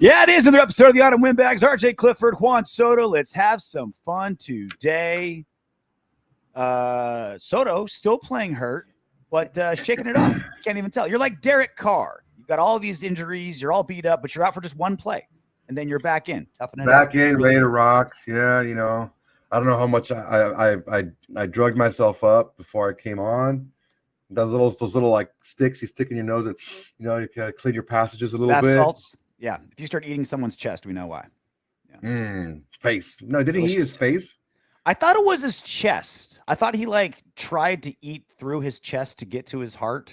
Yeah, it is another episode of the Autumn Windbags. RJ Clifford, Juan Soto. Let's have some fun today. Soto still playing hurt, but shaking it off. Can't even tell. You're like Derek Carr. You've got all these injuries. You're all beat up, but you're out for just one play, and then you're back in, toughing it out. Back in, ready to rock. Yeah, I don't know how much I drugged myself up before I came on. Those little like sticks you stick in your nose, and you gotta clean your passages a little Bath bit. Salts. Yeah, if you start eating someone's chest, we know why. Yeah. Face. No, didn't he eat his face? I thought it was his chest. I thought he tried to eat through his chest to get to his heart.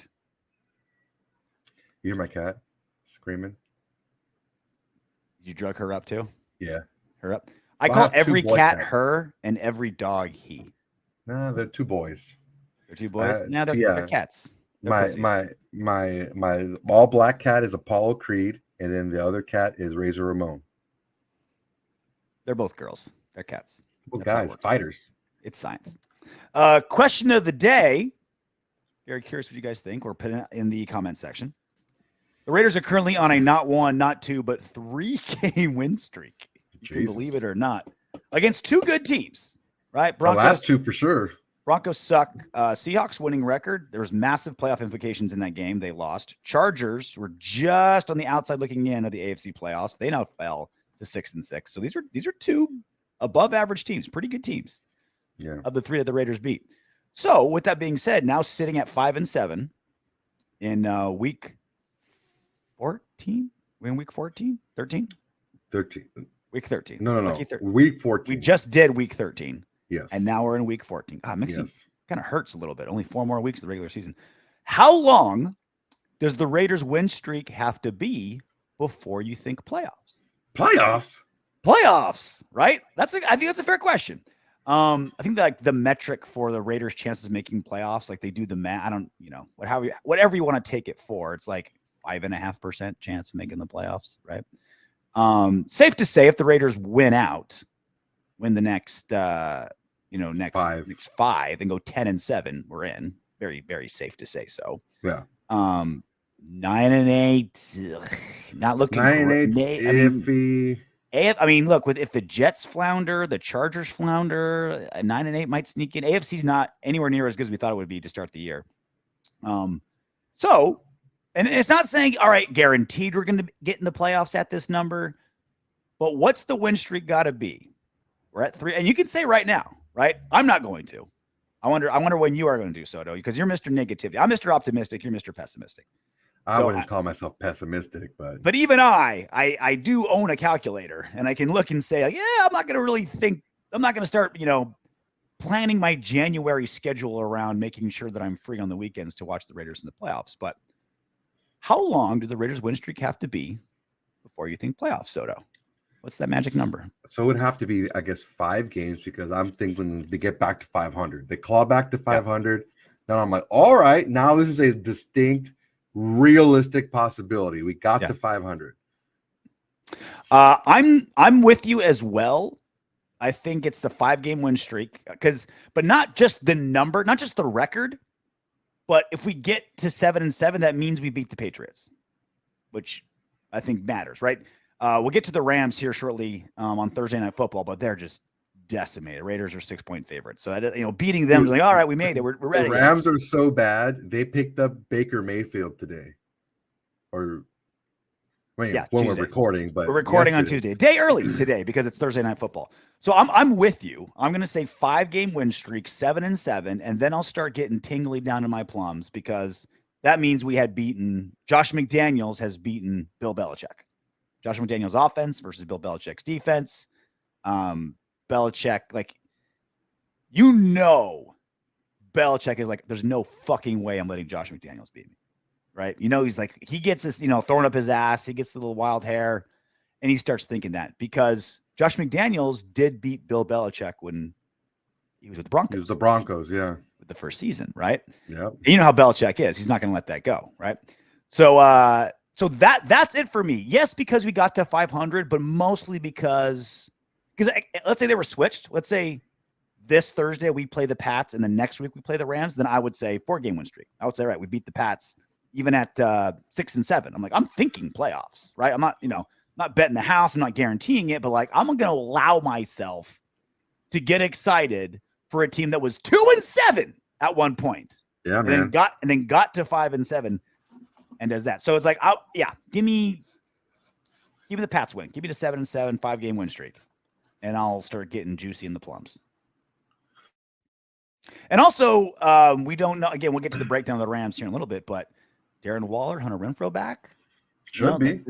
You hear my cat screaming? You drug her up too? Yeah. Her up. I call every cat her and every dog he. No, they're two boys. They're two boys? They're cats. They're my all black cat is Apollo Creed, and then the other cat is Razor Ramon. They're both girls. They're cats. Well, guys, fighters. It's science. Question of the day. Very curious what you guys think. Or put it in the comment section. The Raiders are currently on a not one, not two, but 3-game win streak. You can believe it or not. Against two good teams, right? Broncos, the last two for sure. Broncos suck. Seahawks winning record. There was massive playoff implications in that game. They lost. Chargers were just on the outside looking in of the AFC playoffs. They now fell to 6-6. So these are two above average teams, pretty good teams. Yeah. Of the three that the Raiders beat. So with that being said, now sitting at 5-7 in week 14. We're in week 14, 13. Week 13. No. Week 14. We just did week 13. Yes. And now we're in week 14. It makes me kind of hurts a little bit. Only 4 more weeks of the regular season. How long does the Raiders win streak have to be before you think playoffs? Playoffs, right? I think that's a fair question. I think that the metric for the Raiders' chances of making playoffs, they do the math. I don't, whatever you want to take it for, it's like 5.5% chance of making the playoffs, right? Safe to say, if the Raiders win the next, next 5 and go 10-7, we're in. Very, very safe to say so. Yeah. 9-8, not looking 9-8, iffy. Look, if the Jets flounder, the Chargers flounder, 9-8 might sneak in. AFC's not anywhere near as good as we thought it would be to start the year. So, and it's not saying, all right, guaranteed we're going to get in the playoffs at this number, but what's the win streak got to be? We're at 3, and you can say right now, right? I'm not going to. I wonder when you are going to do, Soto, because you're Mr. Negativity. I'm Mr. Optimistic. You're Mr. Pessimistic. I wouldn't call myself pessimistic, but even I do own a calculator, and I can look and say, I'm not going to really think. I'm not going to start, planning my January schedule around making sure that I'm free on the weekends to watch the Raiders in the playoffs. But how long do the Raiders win streak have to be before you think playoffs, Soto? What's that magic number? So it would have to be, I guess, 5 games, because I'm thinking they get back to 500. They claw back to 500. Yeah. Now I'm like, all right, now this is a distinct, realistic possibility. We got to 500. I'm with you as well. I think it's the 5-game win streak, but not just the number, not just the record, but if we get to 7-7, that means we beat the Patriots, which I think matters, right? We'll get to the Rams here shortly on Thursday Night Football, but they're just decimated. Raiders are 6-point favorites, so beating them is like, all right, we made it. We're ready. The Rams are so bad they picked up Baker Mayfield today, when Tuesday. we're recording, but we're recording on Tuesday, a day early today because it's Thursday Night Football. So I'm with you. I'm going to say 5-game win streak, 7-7, and then I'll start getting tingly down to my plums, because that means we had beaten Josh McDaniels has beaten Bill Belichick. Josh McDaniels' offense versus Bill Belichick's defense. Belichick, Belichick is there's no fucking way I'm letting Josh McDaniels beat me, right? He's he gets this, throwing up his ass. He gets the little wild hair, and he starts thinking that, because Josh McDaniels did beat Bill Belichick when he was with the Broncos. It was the Broncos, yeah. With the first season, right? Yeah. You know how Belichick is. He's not going to let that go, right? So that's it for me. Yes, because we got to 500, but mostly because let's say they were switched. Let's say this Thursday we play the Pats and the next week we play the Rams. Then I would say 4-game win streak. I would say, we beat the Pats even at 6-7. I'm thinking playoffs, right? I'm not, not betting the house. I'm not guaranteeing it, but like I'm going to allow myself to get excited for a team that was 2-7 at one point. Yeah, and man. Then got to 5-7 and does that. So it's like, give me the Pats win. Give me the 7-7 5-game win streak, and I'll start getting juicy in the plums. And also, we don't know. Again, we'll get to the breakdown of the Rams here in a little bit, but Darren Waller, Hunter Renfrow back. Should be.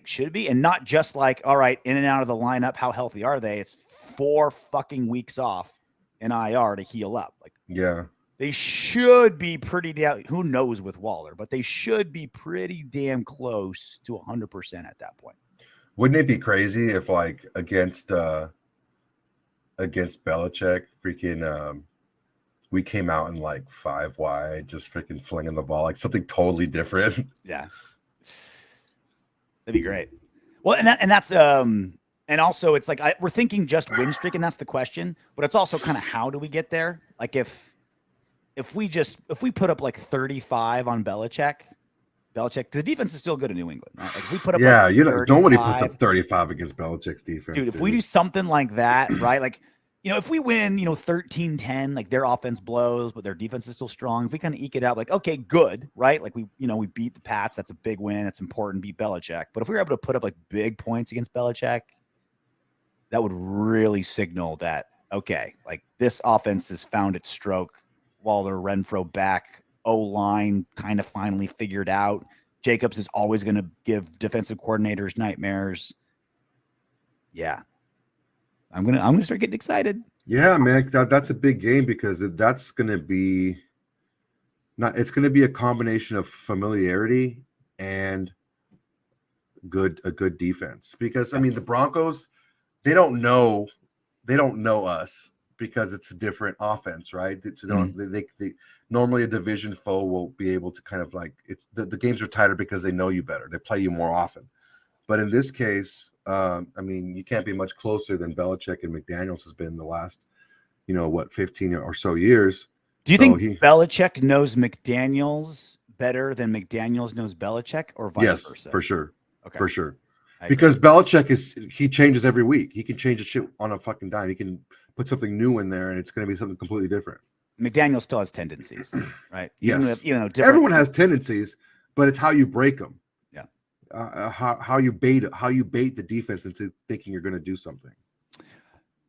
Should be. And not just like, all right, in and out of the lineup, how healthy are they? It's 4 fucking weeks off in IR to heal up. Like, yeah. They should be pretty damn, who knows with Waller, but they should be pretty damn close to 100% at that point. Wouldn't it be crazy if like against Belichick, freaking we came out in like 5 wide, just freaking flinging the ball, like something totally different. Yeah. That'd be great. Well, and also it's like we're thinking just win streak, and that's the question, but it's also kind of how do we get there? Like if we put up like 35 on Belichick, the defense is still good in New England. Right? Like if we put up nobody puts up 35 against Belichick's defense. Dude, if we do something like that, right? Like, if we win, 13-10, like their offense blows, but their defense is still strong. If we kind of eke it out, like, okay, good, right? Like we beat the Pats. That's a big win. That's important. Beat Belichick. But if we were able to put up like big points against Belichick, that would really signal that, okay, like this offense has found its stroke. Waller, Renfrow back, O-line kind of finally figured out. Jacobs is always going to give defensive coordinators nightmares. Yeah. I'm gonna start getting excited. Yeah, man, that's a big game because that's gonna be it's gonna be a combination of familiarity and a good defense. Because I mean the Broncos, they don't know us because it's a different offense, right? They normally a division foe will be able to kind of like the games are tighter because they know you better. They play you more often. But in this case, I mean, you can't be much closer than Belichick and McDaniels has been the last, 15 or so years. Do you think Belichick knows McDaniels better than McDaniels knows Belichick, or vice versa? Yes, for sure. Okay. For sure. Because Belichick he changes every week. He can change the shit on a fucking dime. He can put something new in there, and it's going to be something completely different. McDaniels still has tendencies, right? Yes. Everyone has tendencies, but it's how you break them. How you bait the defense into thinking you're going to do something. So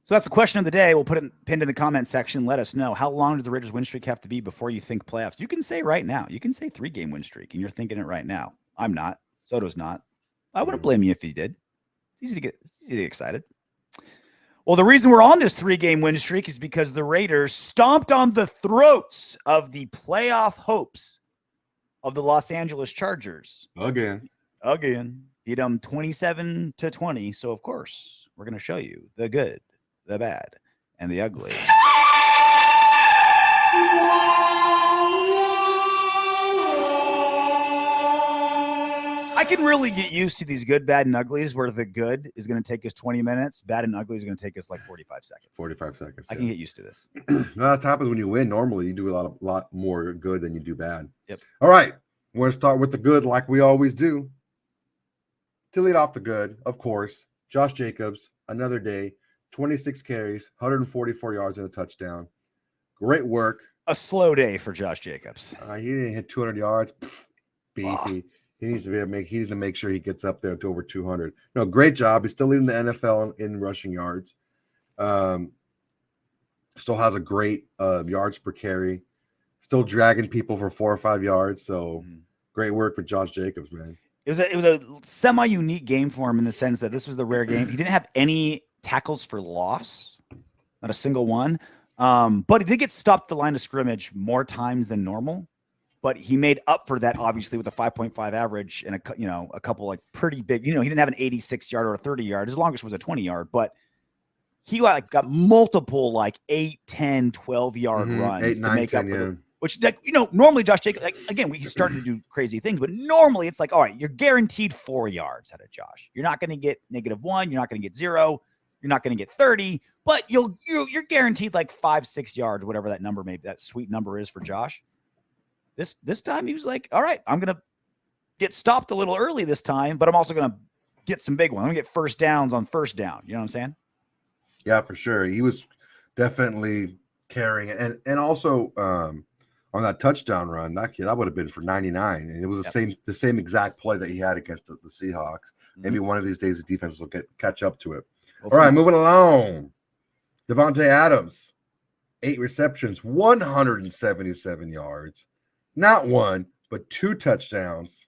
that's the question of the day. We'll put it pinned in the comment section. Let us know, how long does the Raiders win streak have to be before you think playoffs? You can say right now. You can say 3-game win streak, and you're thinking it right now. I'm not. Soto's not. I wouldn't blame you if he did. It's easy to get excited. Well, the reason we're on this 3-game win streak is because the Raiders stomped on the throats of the playoff hopes of the Los Angeles Chargers. Again. Beat them 27-20. So, of course, we're going to show you the good, the bad, and the ugly. I can really get used to these good, bad, and uglies where the good is going to take us 20 minutes. Bad and ugly is going to take us like 45 seconds. 45 seconds. I can get used to this. That happens when you win. Normally, you do a lot more good than you do bad. Yep. All right. We're going to start with the good like we always do. To lead off the good, of course, Josh Jacobs, another day, 26 carries, 144 yards and a touchdown. Great work. A slow day for Josh Jacobs. He didn't hit 200 yards. Beefy. He needs to make sure he gets up there to over 200. No, great job. He's still leading the NFL in rushing yards. Still has a great yards per carry. Still dragging people for 4 or 5 yards. So great work for Josh Jacobs, man. It was a semi-unique game for him in the sense that this was the rare game. He didn't have any tackles for loss, not a single one. But he did get stopped at the line of scrimmage more times than normal. But he made up for that, obviously, with a 5.5 average and a couple like pretty big. He didn't have an 86-yard or a 30-yard. His longest was a 20-yard, but he got multiple like 8, 10, 12-yard runs 8, 9, to make 10, up for yeah. them. Which, normally Josh Jacobs, he's starting to do crazy things, but normally it's like, all right, you're guaranteed 4 yards out of Josh. You're not going to get -1. You're not going to get 0. You're not going to get 30, but you're guaranteed like 5, 6 yards, whatever that number that sweet number is for Josh. This time he was like, all right, I'm going to get stopped a little early this time, but I'm also going to get some big ones. I'm going to get first downs on first down. You know what I'm saying? Yeah, for sure. He was definitely carrying it. And also on that touchdown run, that would have been for 99. And it was the same exact play that he had against the Seahawks. Maybe one of these days the defense will catch up to it. All right, moving along. Davante Adams, 8 receptions, 177 yards. Not one, but 2 touchdowns,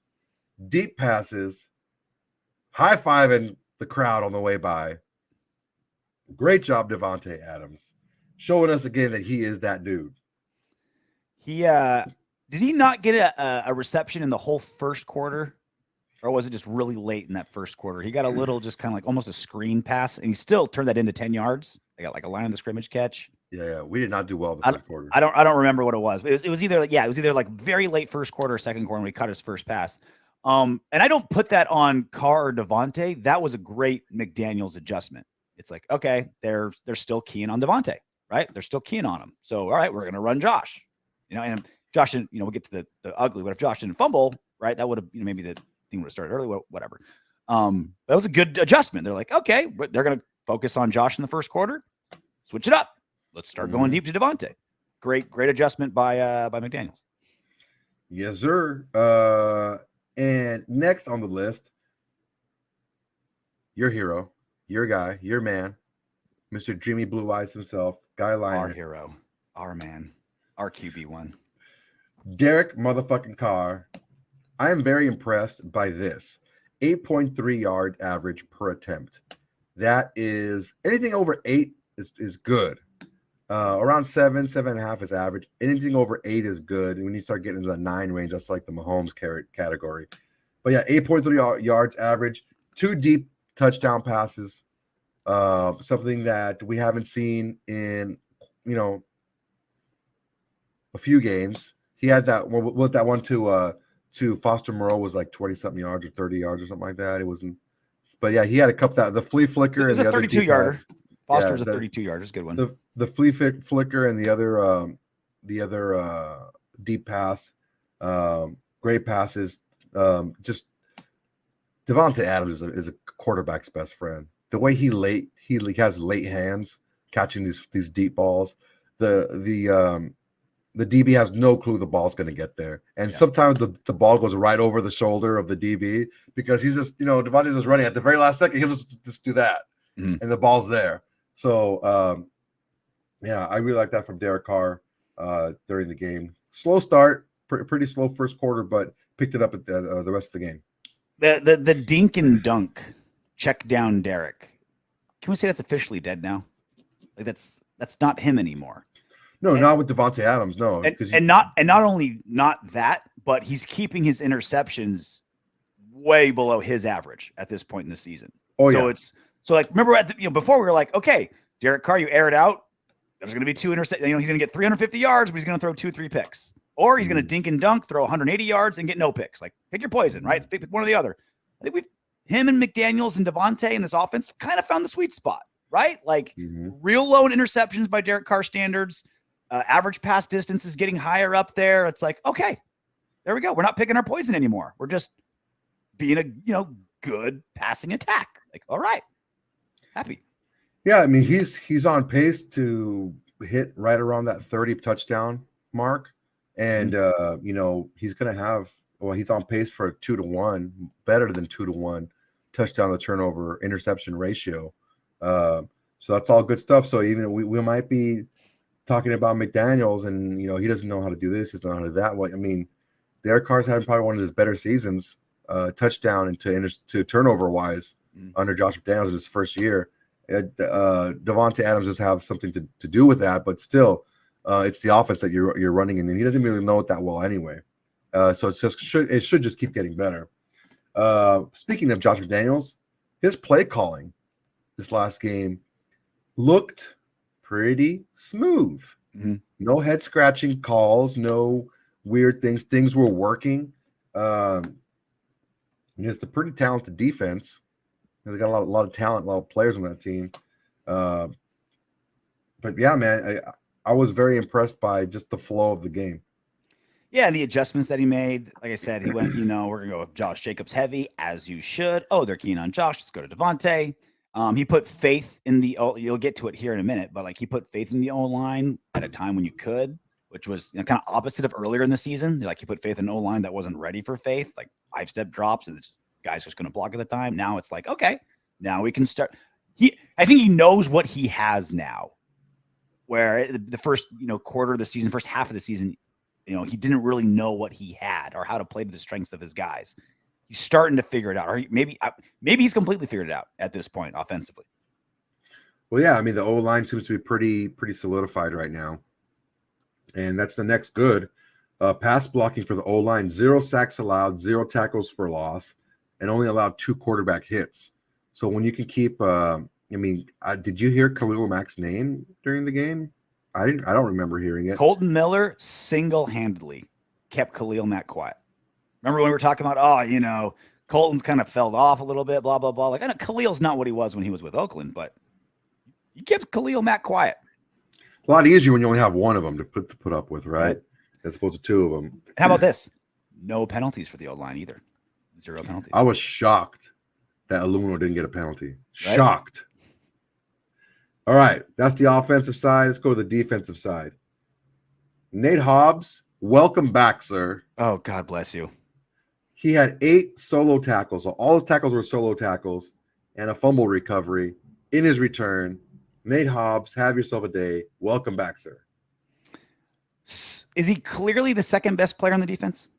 deep passes, high-fiving the crowd on the way by. Great job, Davante Adams, showing us again that he is that dude. He did he not get a reception in the whole first quarter? Or was it just really late in that first quarter? He got a little, just kind of like almost a screen pass, and he still turned that into 10 yards. They got like a line of the scrimmage catch. Yeah, we did not do well the first quarter. I don't remember what it was. But it was either like very late first quarter or second quarter when he cut his first pass. And I don't put that on Carr or Davante. That was a great McDaniels adjustment. It's like, okay, they're still keying on Davante, right? They're still keying on him. So all right, we're gonna run Josh. And Josh didn't, we'll get to the ugly, but if Josh didn't fumble, right, that would have, maybe the thing would have started early, whatever. That was a good adjustment. They're like, okay, they're going to focus on Josh in the first quarter, switch it up. Let's start going deep to Davante. Great adjustment by McDaniels. Yes, sir. And next on the list, your hero, your guy, your man, Mr. Jimmy Blue Eyes himself, Guy Liner. Our hero, our man, our QB1. Derek motherfucking Carr. I am very impressed by this. 8.3 yard average per attempt. That is, anything over 8 is good. Around 7.5 is average. Anything over 8 is good. And when you start getting into the 9 range, that's like the Mahomes category. But yeah, 8.3 yards average. 2 deep touchdown passes. Something that we haven't seen in, a few games. He had that one to Foster Moreau was like 20-something yards or 30 yards or something like that. It wasn't, but yeah, he had a couple that the flea flicker. It was and a the 32-yarder. Foster was a the 32-yarder. It's a good one. The flea flicker and the other deep pass, great passes. Just Davante Adams is a quarterback's best friend. The way he has late hands catching these deep balls. The DB has no clue the ball's going to get there. And sometimes the ball goes right over the shoulder of the DB because he's just, Davante's just running at the very last second. He'll just do that. And the ball's there. So, I really like that from Derek Carr during the game. Slow start, pretty slow first quarter, but picked it up at the rest of the game. The dink and dunk check down Derek. Can we say that's officially dead now? Like that's not him anymore. No, not with Davante Adams. No, and not only not that, but he's keeping his interceptions way below his average at this point in the season. Oh, so so remember before we were like, okay, Derek Carr, you air it out. There's going to be 2 interceptions. He's going to get 350 yards, but he's going to throw 2-3 picks, or he's going to dink and dunk, throw 180 yards, and get no picks. Like pick your poison, right? Pick one or the other. I think him and McDaniels and Davante in this offense kind of found the sweet spot, right? Like real low in interceptions by Derek Carr standards. Average pass distance is getting higher up there. It's like, okay, there we go. We're not picking our poison anymore. We're just being a good passing attack. Like, all right, happy. Yeah, I mean he's on pace to hit right around that 30 touchdown mark, and he's going to have. Well, he's on pace for a 2-to-1, better than 2-to-1 touchdown to turnover interception ratio. So that's all good stuff. So even we might be talking about McDaniels and, he doesn't know how to do this, he doesn't know how to do that. I mean, Derek Carr's having probably one of his better seasons, touchdown and to turnover wise under Josh McDaniels in his first year. Davante Adams does have something to do with that, but still, it's the offense that you're running, and he doesn't really know it that well anyway. So it should just keep getting better. Speaking of Josh McDaniels, his play calling this last game looked pretty smooth. No head scratching calls, no weird things. Things were working. It's a pretty talented defense. They got a lot of talent, a lot of players on that team. But yeah, man, I was very impressed by just the flow of the game. Yeah, the adjustments that he made. Like I said, he went, we're going to go with Josh Jacobs heavy, as you should. Oh, they're keen on Josh. Let's go to Davante. He put faith in you'll get to it here in a minute, but like he put faith in the O-line at a time when you could, which was kind of opposite of earlier in the season. Like he put faith in O-line that wasn't ready for faith, like 5-step drops, and the guy's just going to block at the time. Now it's like, okay, now we can start. I think he knows what he has now, where the first, quarter of the season, first half of the season, he didn't really know what he had or how to play to the strengths of his guys. He's starting to figure it out, or maybe he's completely figured it out at this point offensively. Well, yeah, I mean the O-line seems to be pretty solidified right now, and that's the next good. Pass blocking for the O-line: 0 sacks allowed, 0 tackles for loss, and only allowed 2 quarterback hits. So when you can keep, did you hear Khalil Mack's name during the game? I didn't. I don't remember hearing it. Colton Miller single-handedly kept Khalil Mack quiet. Remember when we were talking about, Colton's kind of fell off a little bit, blah, blah, blah. Like, I know Khalil's not what he was when he was with Oakland, but he kept Khalil Mack quiet. A lot easier when you only have one of them to put up with, right? As opposed to 2 of them. And how about this? No penalties for the O-line either. 0 penalties. I was shocked that Aluno didn't get a penalty. Right? Shocked. All right, that's the offensive side. Let's go to the defensive side. Nate Hobbs, welcome back, sir. Oh, God bless you. He had 8 solo tackles. So all his tackles were solo tackles and a fumble recovery in his return. Nate Hobbs, have yourself a day. Welcome back, sir. Is he clearly the second best player on the defense?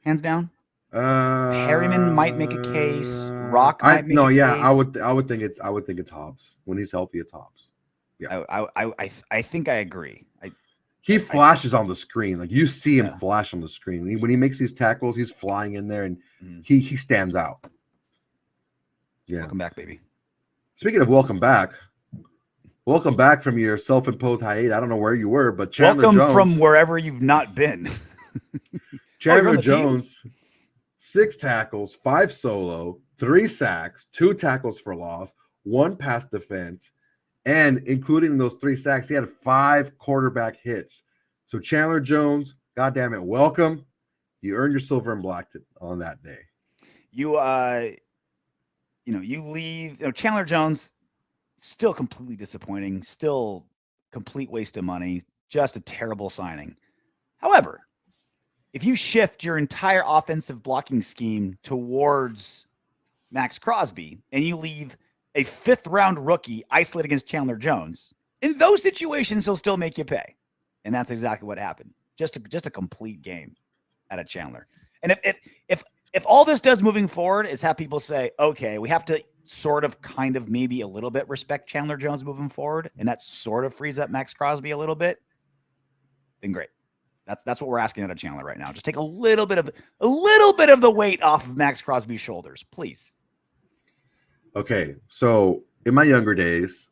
Hands down? Harriman might make a case. Rock might make a case. I would think it's Hobbs. When he's healthy, it's Hobbs. Yeah. I think I agree. He flashes on the screen. Like you see him flash on the screen. When he makes these tackles, he's flying in there and he stands out. Yeah. Welcome back, baby. Speaking of welcome back from your self-imposed hiatus. I don't know where you were, but Welcome from wherever you've not been. Chandler Jones, 6 tackles, 5 solo, 3 sacks, 2 tackles for loss, 1 pass defense, and including those 3 sacks, he had 5 quarterback hits. So Chandler Jones, goddamn it, welcome. You earned your silver and black on that day. You leave. Chandler Jones, still completely disappointing. Still complete waste of money. Just a terrible signing. However, if you shift your entire offensive blocking scheme towards Max Crosby and you leave a 5th-round rookie isolated against Chandler Jones, in those situations, he'll still make you pay. And that's exactly what happened. Just a complete game out of Chandler. And if all this does moving forward is have people say, okay, we have to sort of kind of maybe a little bit respect Chandler Jones moving forward, and that sort of frees up Max Crosby a little bit, then great. That's what we're asking out of Chandler right now. Just take a little bit of the weight off of Max Crosby's shoulders, please. Okay, so in my younger days,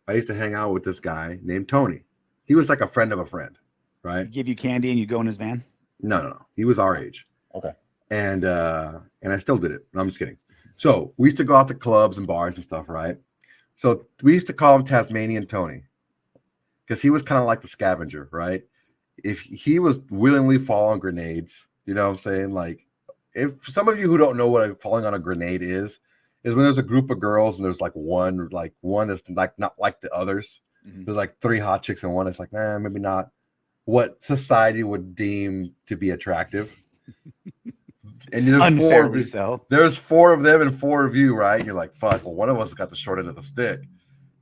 I used to hang out with this guy named Tony. He was like a friend of a friend, right? He'd give you candy and you go in his van? No. He was our age. Okay. And I still did it. No, I'm just kidding. So we used to go out to clubs and bars and stuff, right? So we used to call him Tasmanian Tony because he was kind of like the scavenger, right? If he was willingly fall on grenades, you know what I'm saying? Like, if some of you who don't know what falling on a grenade is when there's a group of girls and there's one is like not like the others. Mm-hmm. There's like 3 hot chicks and one is like, maybe not what society would deem to be attractive. And there's unfairly so. There's 4 of them and 4 of you, right? And you're like, fuck, well, one of us got the short end of the stick.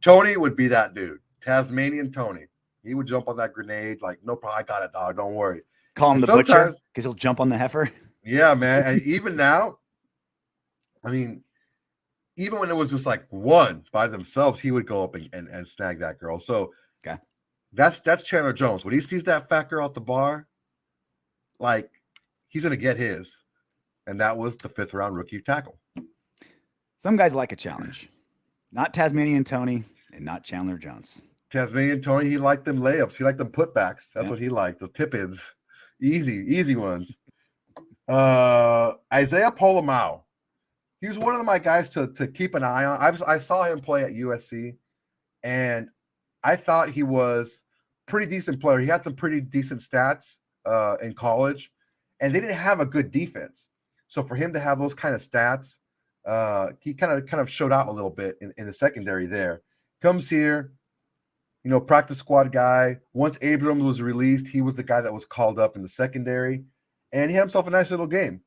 Tony would be that dude. Tasmanian Tony. He would jump on that grenade, like, no problem, I got it, dog, don't worry. Call him the butcher because he'll jump on the heifer. Yeah, man. And even now, I mean, even when it was just like one by themselves, he would go up and snag that girl. So okay. That's Chandler Jones. When he sees that fat girl at the bar, like, he's going to get his. And that was the 5th-round rookie tackle. Some guys like a challenge. Not Tasmanian Tony and not Chandler Jones. Tasmanian Tony, he liked them layups. He liked them putbacks. That's what he liked. Those tip-ins. Easy ones. Isiah Pola-Mao. He was one of my guys to keep an eye on. I saw him play at USC, and I thought he was a pretty decent player. He had some pretty decent stats in college, and they didn't have a good defense. So for him to have those kind of stats, he kind of showed out a little bit in the secondary there. Comes here, practice squad guy. Once Abrams was released, he was the guy that was called up in the secondary, and he had himself a nice little game.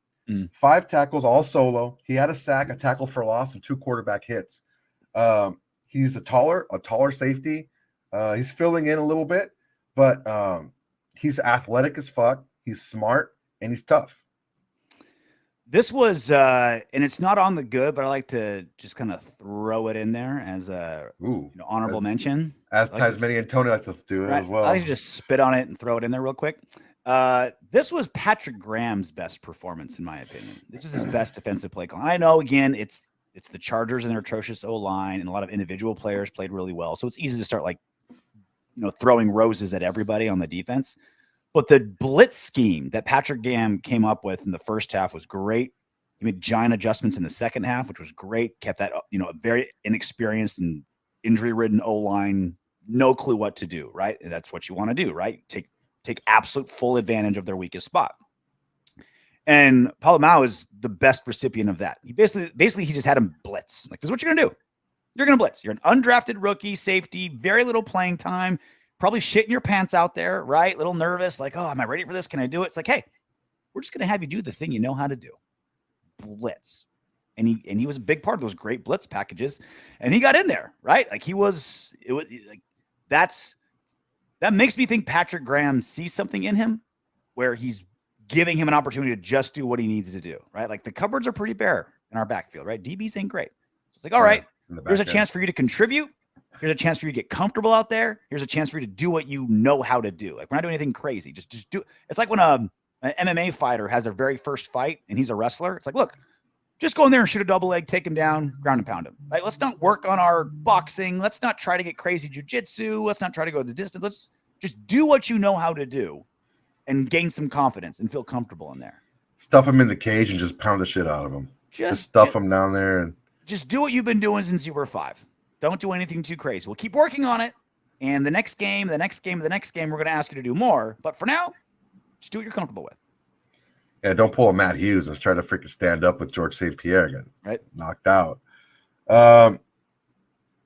5 tackles, all solo. He had a sack, a tackle for loss, and 2 quarterback hits. He's a taller safety. He's filling in a little bit, but he's athletic as fuck. He's smart, and he's tough. This was, and it's not on the good, but I like to just kind of throw it in there as a honorable mention. As Tasmanian Tony likes to do it as well. I like to just spit on it and throw it in there real quick. This was Patrick Graham's best performance, in my opinion. This was his best defensive play call. And I know, again, it's the Chargers and their atrocious O-line, and a lot of individual players played really well. So it's easy to start throwing roses at everybody on the defense. But the blitz scheme that Patrick Graham came up with in the first half was great. He made giant adjustments in the second half, which was great. Kept that, a very inexperienced and injury-ridden O-line, no clue what to do, right? And that's what you want to do, right? Take absolute full advantage of their weakest spot. And Pola-Mao is the best recipient of that. He basically he just had him blitz. Like, this is what you're going to do. You're going to blitz. You're an undrafted rookie safety, very little playing time, probably shitting your pants out there, right? A little nervous, like, oh, am I ready for this? Can I do it? It's like, hey, we're just going to have you do the thing you know how to do. Blitz. And he was a big part of those great blitz packages. And he got in there, right? Like, that makes me think Patrick Graham sees something in him where he's giving him an opportunity to just do what he needs to do, right? Like, the cupboards are pretty bare in our backfield, right? DBs ain't great. So it's like, all right, here's a chance for you to contribute. Here's a chance for you to get comfortable out there. Here's a chance for you to do what you know how to do. Like, we're not doing anything crazy. Just do. It's like when an MMA fighter has their very first fight and he's a wrestler. It's like, look, just go in there and shoot a double leg, take him down, ground and pound him. Right? Let's not work on our boxing. Let's not try to get crazy jiu-jitsu. Let's not try to go the distance. Let's just do what you know how to do and gain some confidence and feel comfortable in there. Stuff him in the cage and just pound the shit out of him. Just stuff him down there. And just do what you've been doing since you were 5. Don't do anything too crazy. We'll keep working on it. And the next game, we're going to ask you to do more. But for now, just do what you're comfortable with. Yeah, don't pull a Matt Hughes and try to freaking stand up with George St. Pierre again. Right. Knocked out. All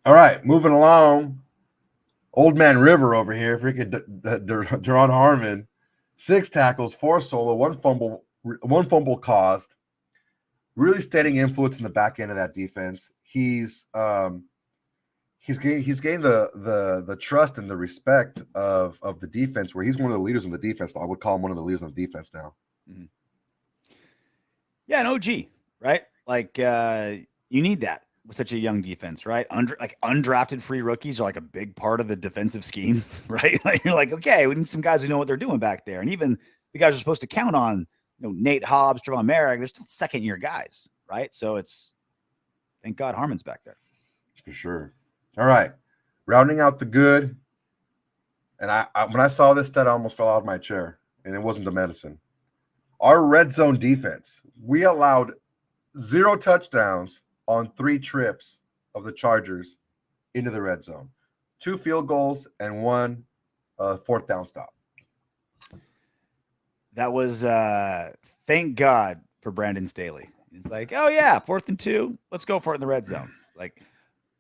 right, moving along. Old man River over here, freaking Duron Harmon. 6 tackles, 4 solo, 1 fumble caused. Really steady influence in the back end of that defense. He's gained the trust and the respect of the defense, where he's one of the leaders in the defense. I would call him one of the leaders in the defense now. Mm-hmm. Yeah, an OG, right? Like, you need that with such a young defense, right? Undrafted free rookies are like a big part of the defensive scheme, right? Like, you're like, okay, we need some guys who know what they're doing back there. And even the guys are supposed to count on, Nate Hobbs, Javon Merrick, they're still second-year guys, right? So thank God Harmon's back there. For sure. All right. Rounding out the good. And I when I saw this stat, I almost fell out of my chair, and it wasn't the medicine. Our red zone defense, we allowed 0 touchdowns on 3 trips of the Chargers into the red zone. 2 field goals and 1 4th down stop. That was thank God for Brandon Staley. He's like, oh yeah, 4th and 2. Let's go for it in the red zone. Like,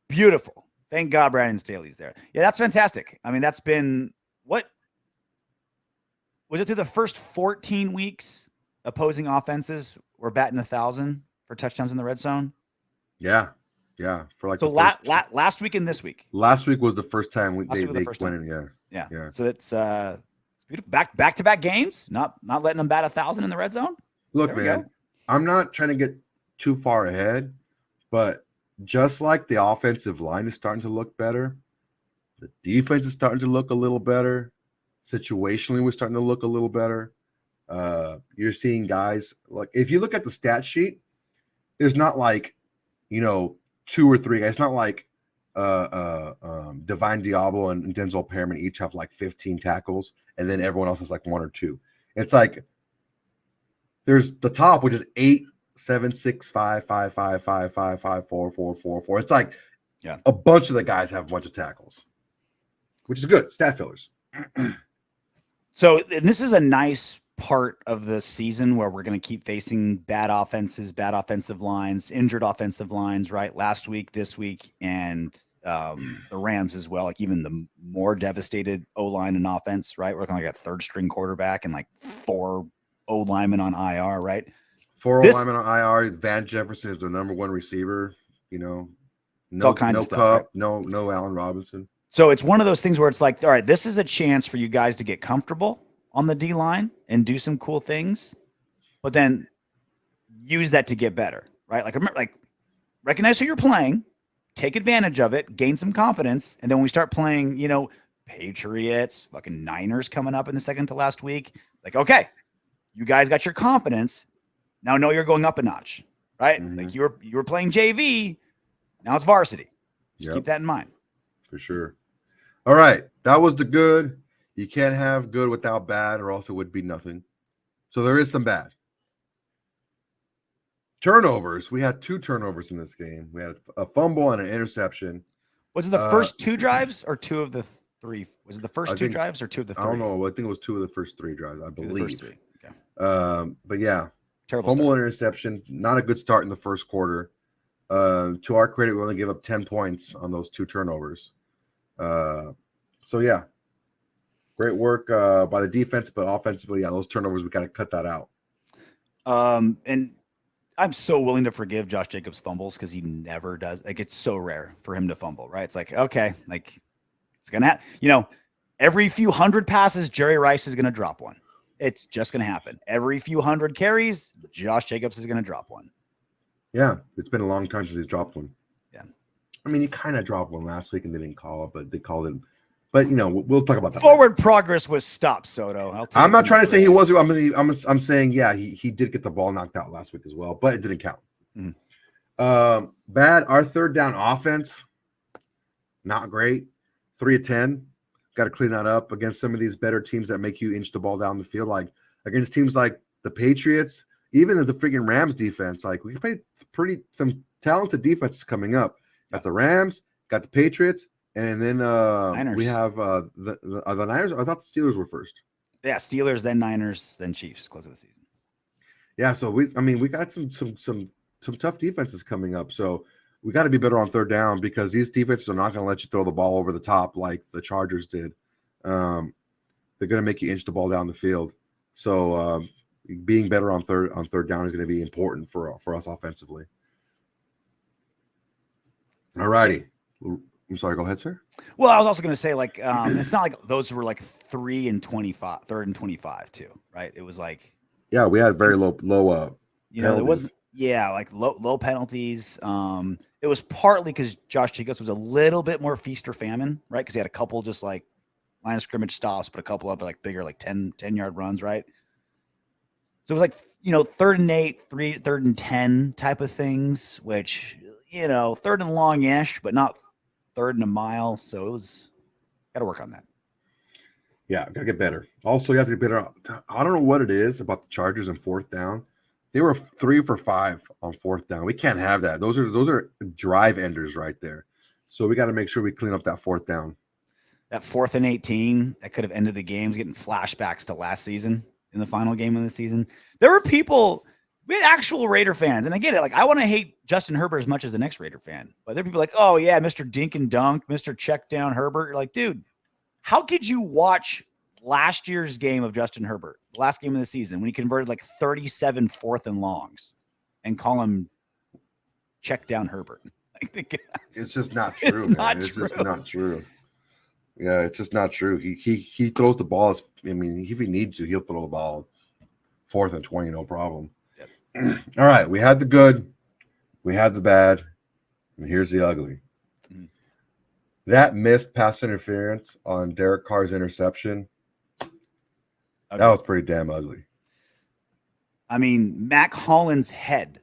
beautiful. Thank God Brandon Staley's there. Yeah, that's fantastic. I mean, that's been what was it through the first 14 weeks? Opposing offenses were batting 1,000 for touchdowns in the red zone. Yeah. For like so last week and this week. Last week was the first time they went in. Yeah. So it's beautiful. Back to back games. Not letting them bat 1,000 in the red zone. Look, man, I'm not trying to get too far ahead, but just like the offensive line is starting to look better, the defense is starting to look a little better. Situationally, we're starting to look a little better. You're seeing guys, like, if you look at the stat sheet, there's not like, 2 or 3 guys. It's not like Divine Diablo and Denzel Perriman each have like 15 tackles, and then everyone else has like 1 or 2. It's like there's the top, which is 8, 7, 6, 5, 5, 5, 5, 5, 5, 4, 4, 4, 4. It's like a bunch of the guys have a bunch of tackles, which is good. Stat fillers. So and this is a nice part of the season where we're going to keep facing bad offenses, bad offensive lines, injured offensive lines, right? Last week, this week, and the Rams as well. Like even the more devastated O-line and offense, right? We're looking like a third string quarterback and like 4 O linemen on IR, right? 4 linemen on IR. Van Jefferson is the number 1 receiver. You know, no stuff, Cup, right? no Allen Robinson. So it's one of those things where it's like, all right, this is a chance for you guys to get comfortable on the D line and do some cool things, but then use that to get better, right? Like remember, like recognize who you're playing, take advantage of it, gain some confidence, and then when we start playing, you know, Patriots, fucking Niners coming up in the second to last week, like okay, you guys got your confidence. Now know you're going up a notch, right? Mm-hmm. Like you were playing JV, now it's varsity. Just keep that in mind. For sure. All right, that was the good. You can't have good without bad, or else it would be nothing. So there is some bad. Turnovers. We had 2 turnovers in this game. We had a fumble and an interception. Was it the first 2 drives or 2 of the 3? Was it the first 2 drives or 2 of the 3? I don't know. I think it was 2 of the first 3 drives, I believe. The first 3. Okay. But yeah, terrible fumble start. And interception. Not a good start in the first quarter. To our credit, we only gave up 10 points on those 2 turnovers. So yeah, great work by the defense, but offensively, yeah, those turnovers, we got to cut that out. And I'm so willing to forgive Josh Jacobs fumbles because he never does. Like it's so rare for him to fumble, right? It's like, okay, like it's going to, every few hundred passes, Jerry Rice is going to drop one. It's just going to happen. Every few hundred carries, Josh Jacobs is going to drop one. Yeah. It's been a long time since he's dropped one. Yeah. I mean, he kind of dropped one last week and they didn't call it, but they called it. But we'll talk about that. Forward progress was stopped, Soto. I'm not trying to say he was. I'm saying, yeah, he did get the ball knocked out last week as well, but it didn't count. Mm-hmm. Bad. Our third down offense, not great. 3 of 10. Got to clean that up against some of these better teams that make you inch the ball down the field, like against teams like the Patriots, even the freaking Rams defense. Like we played some talented defenses coming up. Got the Rams, got the Patriots. And then we have the Niners. I thought the Steelers were first. Yeah, Steelers, then Niners, then Chiefs. Close of the season. Yeah, so we got some tough defenses coming up. So we got to be better on third down because these defenses are not going to let you throw the ball over the top like the Chargers did. They're going to make you inch the ball down the field. So being better on third down is going to be important for us offensively. All righty. I'm sorry, go ahead, sir. Well, I was also going to say, like, it's not like those were like 3 and 25, 3rd and 25 too, right? It was like, yeah, we had very low there wasn't, like low penalties. It was partly because Josh Jacobs was a little bit more feast or famine, right? Because he had a couple just like line of scrimmage stops, but a couple other like bigger, like 10-yard runs, right? So it was like, 3rd and 8, 3rd and 10 type of things, which, 3rd and long-ish, but not 3rd and a mile. So it was got to work on that. Yeah, got to get better. Also, you have to get better. I don't know what it is about the Chargers and 4th down. They were 3 for 5 on 4th down. We can't have that. Those are drive enders right there. So we got to make sure we clean up that 4th down. That 4th and 18 that could have ended the games, getting flashbacks to last season in the final game of the season. There were people. We had actual Raider fans, and I get it. Like, I want to hate Justin Herbert as much as the next Raider fan, but there are people like, oh yeah, Mr. Dink and Dunk, Mr. Check Down Herbert. You're like, dude, how could you watch last year's game of Justin Herbert, the last game of the season, when he converted like 37 4th and longs, and call him Check Down Herbert? It's just not true, man. It's just not true. Yeah, it's just not true. He throws the ball. If he needs to, he'll throw the ball 4th and 20, no problem. All right, we had the good, we had the bad, and here's the ugly. Mm-hmm. That missed pass interference on Derek Carr's interception, that was pretty damn ugly. I mean, Mac Holland's head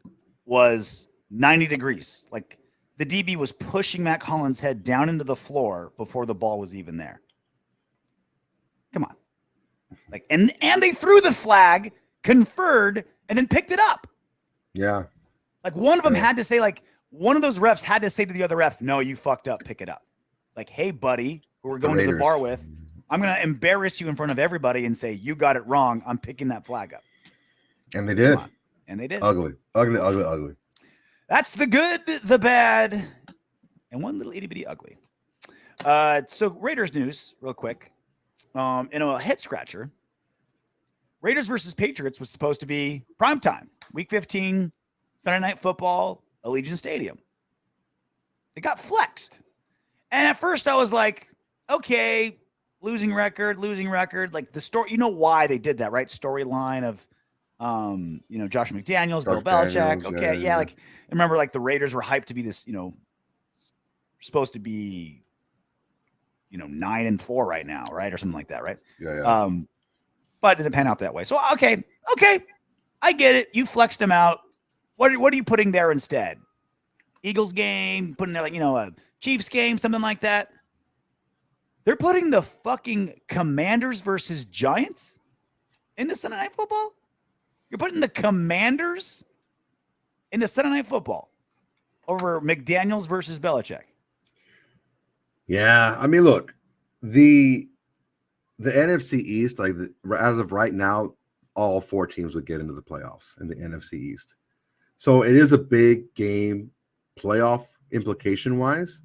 was 90 degrees. Like, the DB was pushing Mac Holland's head down into the floor before the ball was even there. Come on. Like, and they threw the flag, conferred, and then picked it up. Yeah. Like one of them had to say, like one of those refs had to say to the other ref, no, you fucked up, pick it up. Like, hey, buddy, who we're going to the bar with, I'm going to embarrass you in front of everybody and say, you got it wrong. I'm picking that flag up. And they did. And they did. Ugly. That's the good, the bad, and one little itty bitty ugly. So Raiders news, real quick. In a head scratcher, Raiders versus Patriots was supposed to be primetime, week 15, Sunday Night Football, Allegiant Stadium. It got flexed. And at first I was like, okay, losing record. Like the story, you know why they did that, right? Storyline of, Josh McDaniels, Bill Belichick. Okay. Yeah. Like, I remember like the Raiders were hyped to be this, supposed to be, 9-4 right now, right? Or something like that, right? Yeah. But it didn't pan out that way. So, okay. I get it. You flexed them out. What are you putting there instead? Eagles game, putting there a Chiefs game, something like that. They're putting the fucking Commanders versus Giants into Sunday Night Football? You're putting the Commanders into Sunday Night Football over McDaniels versus Belichick. Yeah, I mean, look, the NFC East, as of right now, all 4 teams would get into the playoffs in the NFC East. So it is a big game, playoff implication wise.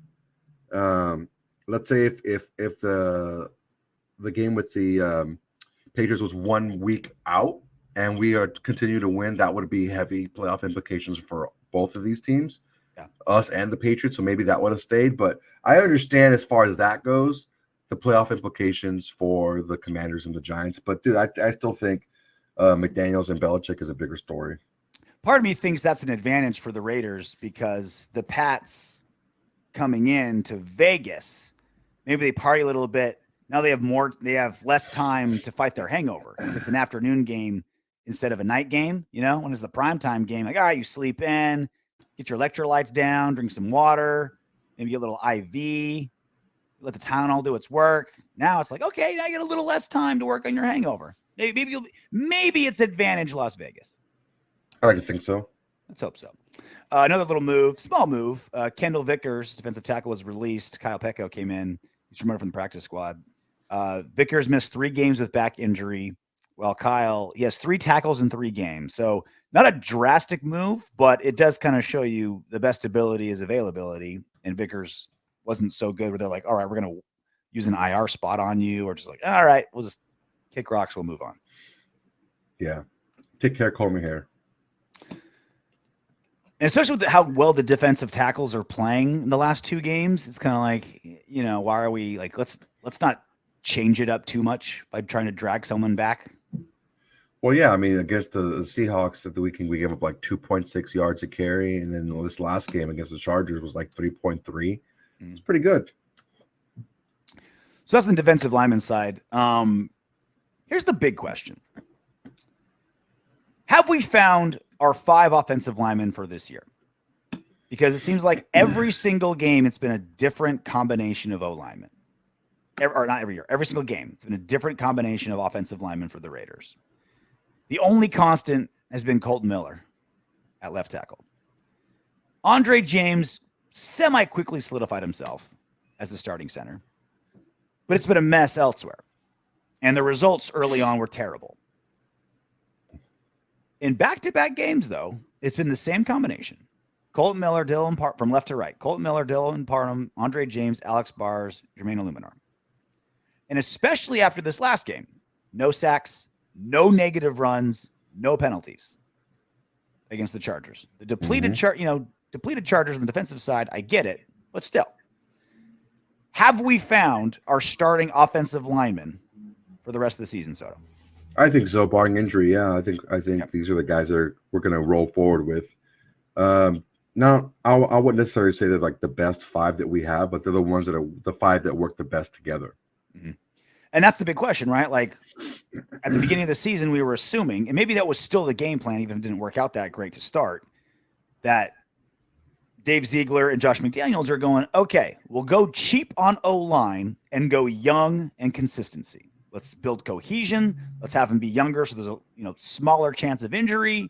Let's say if the game with the Patriots was 1 week out and we are continue to win, that would be heavy playoff implications for both of these teams, us and the Patriots. So maybe that would have stayed. But I understand as far as that goes, the playoff implications for the Commanders and the Giants. But dude, I still think McDaniels and Belichick is a bigger story. Part of me thinks that's an advantage for the Raiders because the Pats coming in to Vegas, maybe they party a little bit. Now they have less time to fight their hangover. It's an afternoon game instead of a night game, when it's the primetime game, like, all right, you sleep in, get your electrolytes down, drink some water, maybe get a little IV, let the Tylenol do its work. Now it's like, okay, now you get a little less time to work on your hangover. Maybe it's advantage Las Vegas. I like to think so. Let's hope so. Another little move, small move. Kendall Vickers, defensive tackle, was released. Kyle Pecco came in. He's promoted from the practice squad. Vickers missed 3 games with back injury. Well, Kyle, he has 3 tackles in 3 games. So not a drastic move, but it does kind of show you the best ability is availability. And Vickers wasn't so good where they're like, all right, we're going to use an IR spot on you, or just like, all right, we'll just kick rocks. We'll move on. Yeah. Take care, comb your hair. And especially with how well the defensive tackles are playing in the last 2 games, it's kind of like, why are we like, let's not change it up too much by trying to drag someone back. Well, yeah, I mean, against the Seahawks at the weekend, we gave up like 2.6 yards a carry, and then this last game against the Chargers was like 3.3. It's pretty good. So that's the defensive lineman side. Here's the big question. Have we found our 5 offensive linemen for this year? Because it seems like every single game, it's been a different combination of O-linemen. Or not every year, every single game. It's been a different combination of offensive linemen for the Raiders. The only constant has been Colton Miller at left tackle. Andre James semi-quickly solidified himself as the starting center, but it's been a mess elsewhere. And the results early on were terrible. In back-to-back games, though, it's been the same combination. Colton Miller, Dylan Parham, from left to right. Colton Miller, Dylan Parham, Andre James, Alex Bars, Jermaine Illuminar. And especially after this last game, no sacks, no negative runs, no penalties against the Chargers. The depleted depleted Chargers on the defensive side, I get it, but still. Have we found our starting offensive lineman for the rest of the season, Soto? I think so, barring injury. Yeah, I think these are the guys that we're going to roll forward with. Now, I wouldn't necessarily say they're like the best 5 that we have, but they're the ones that are the 5 that work the best together. Mm-hmm. And that's the big question, right? Like at the beginning of the season, we were assuming, and maybe that was still the game plan, even if it didn't work out that great to start, that Dave Ziegler and Josh McDaniels are going, okay, we'll go cheap on O-line and go young and consistency. Let's build cohesion. Let's have them be younger so there's a smaller chance of injury.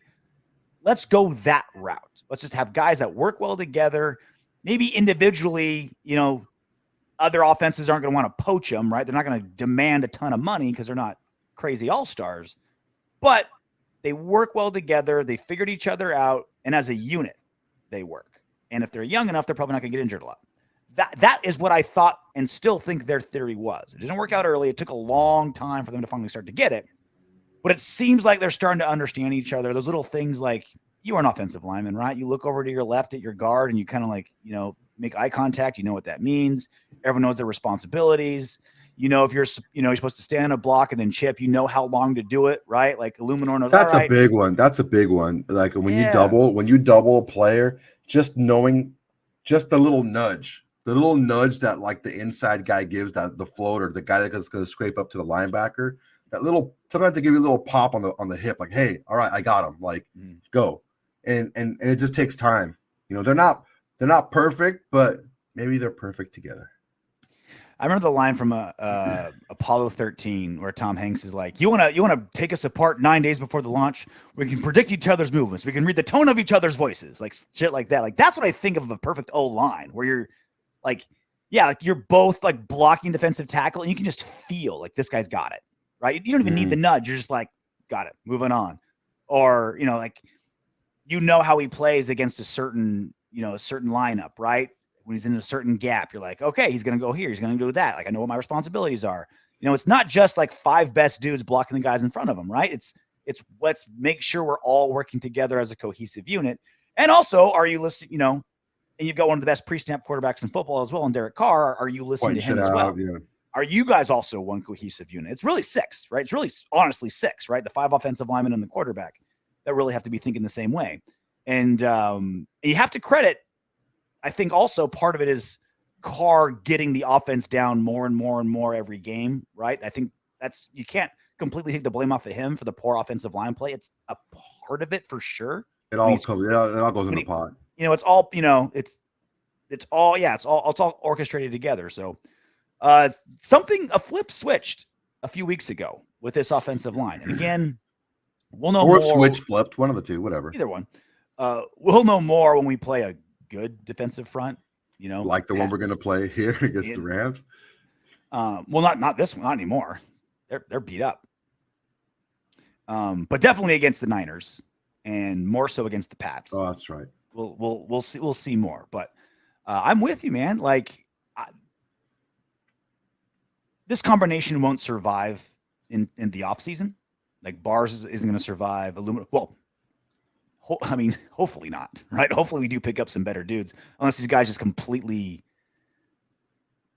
Let's go that route. Let's just have guys that work well together. Maybe individually, other offenses aren't going to want to poach them, right? They're not going to demand a ton of money because they're not crazy all-stars, but they work well together. They figured each other out, and as a unit, they work. And if they're young enough, they're probably not going to get injured a lot. That is what I thought and still think their theory was. It didn't work out early. It took a long time for them to finally start to get it. But it seems like they're starting to understand each other. Those little things like, you are an offensive lineman, right? You look over to your left at your guard and you kind of like, make eye contact. You know what that means. Everyone knows their responsibilities. If you're supposed to stand a block and then chip, how long to do it, right? Like Illuminor knows. That's a big one. That's a big one. Like when you double a player, just knowing just the little nudge that like the inside guy gives, that the floater, the guy that's going to scrape up to the linebacker, that little, sometimes they give you a little pop on the hip, like, hey, all right, I got him, like go. And it just takes time. They're not perfect, but maybe they're perfect together. I remember the line from Apollo 13 where Tom Hanks is like, you want to take us apart 9 days before the launch? We can predict each other's movements. We can read the tone of each other's voices, like shit like that. Like, that's what I think of a perfect O-line, where you're like, like you're both like blocking defensive tackle and you can just feel like this guy's got it, right? You don't even need the nudge. You're just like, got it, moving on. Or, like, how he plays against a certain lineup, right? When he's in a certain gap, you're like, okay, he's going to go here. He's going to do that. Like, I know what my responsibilities are. It's not just like 5 best dudes blocking the guys in front of him, right? It's let's make sure we're all working together as a cohesive unit. And also, are you listening, and you've got one of the best pre-snap quarterbacks in football as well, and Derek Carr, are you listening to him as well? Yeah. Are you guys also one cohesive unit? It's really 6, right? It's really honestly 6, right? The 5 offensive linemen and the quarterback that really have to be thinking the same way. And you have to credit, I think also part of it is Carr getting the offense down more and more and more every game, right? I think you can't completely take the blame off of him for the poor offensive line play. It's a part of it for sure. It all goes in the pot. It's all, it's all orchestrated together. So a flip switched a few weeks ago with this offensive line. And again, we'll know more. Or switch flipped, one of the two, whatever. Either one. We'll know more when we play a good defensive front, like the one we're going to play here against the Rams. Well, not this one, not anymore. They're beat up. But definitely against the Niners, and more so against the Pats. Oh, that's right. We'll see more. But I'm with you, man. Like, this combination won't survive in the offseason. Like, Bars isn't going to survive. Well, hopefully not, right? Hopefully we do pick up some better dudes, unless these guys just completely.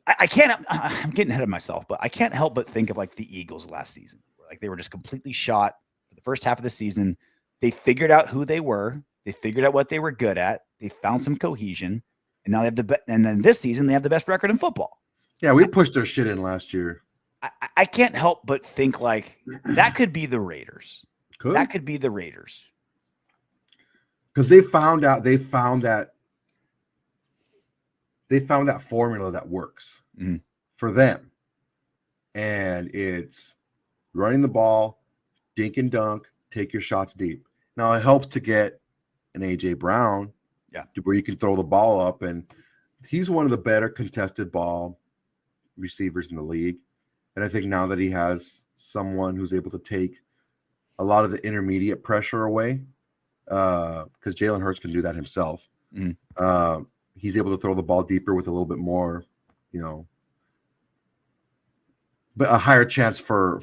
I'm getting ahead of myself, but I can't help but think of like the Eagles last season, where like they were just completely shot for the first half of the season. They figured out who they were. They figured out what they were good at. They found some cohesion, and now they have and then this season they have the best record in football. Yeah, we pushed their shit in last year. I can't help but think like that could be the Raiders. That could be the Raiders. Because they found that formula that works for them. And it's running the ball, dink and dunk, take your shots deep. Now it helps to get an A.J. Brown to where you can throw the ball up. And he's one of the better contested ball receivers in the league. And I think now that he has someone who's able to take a lot of the intermediate pressure away, because Jalen Hurts can do that himself. He's able to throw the ball deeper with a little bit more, but a higher chance for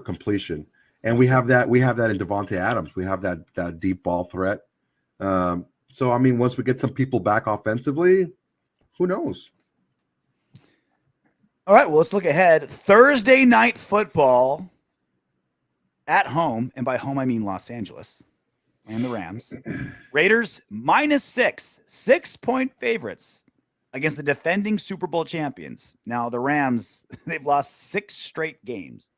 completion. And we have that in Davante Adams. We have that deep ball threat. So I mean, once we get some people back offensively, who knows? All right, well, let's look ahead. Thursday night football at home, and by home I mean Los Angeles. And the Rams. Raiders -6, 6-point favorites against the defending Super Bowl champions. Now, the Rams, they've lost 6 straight games.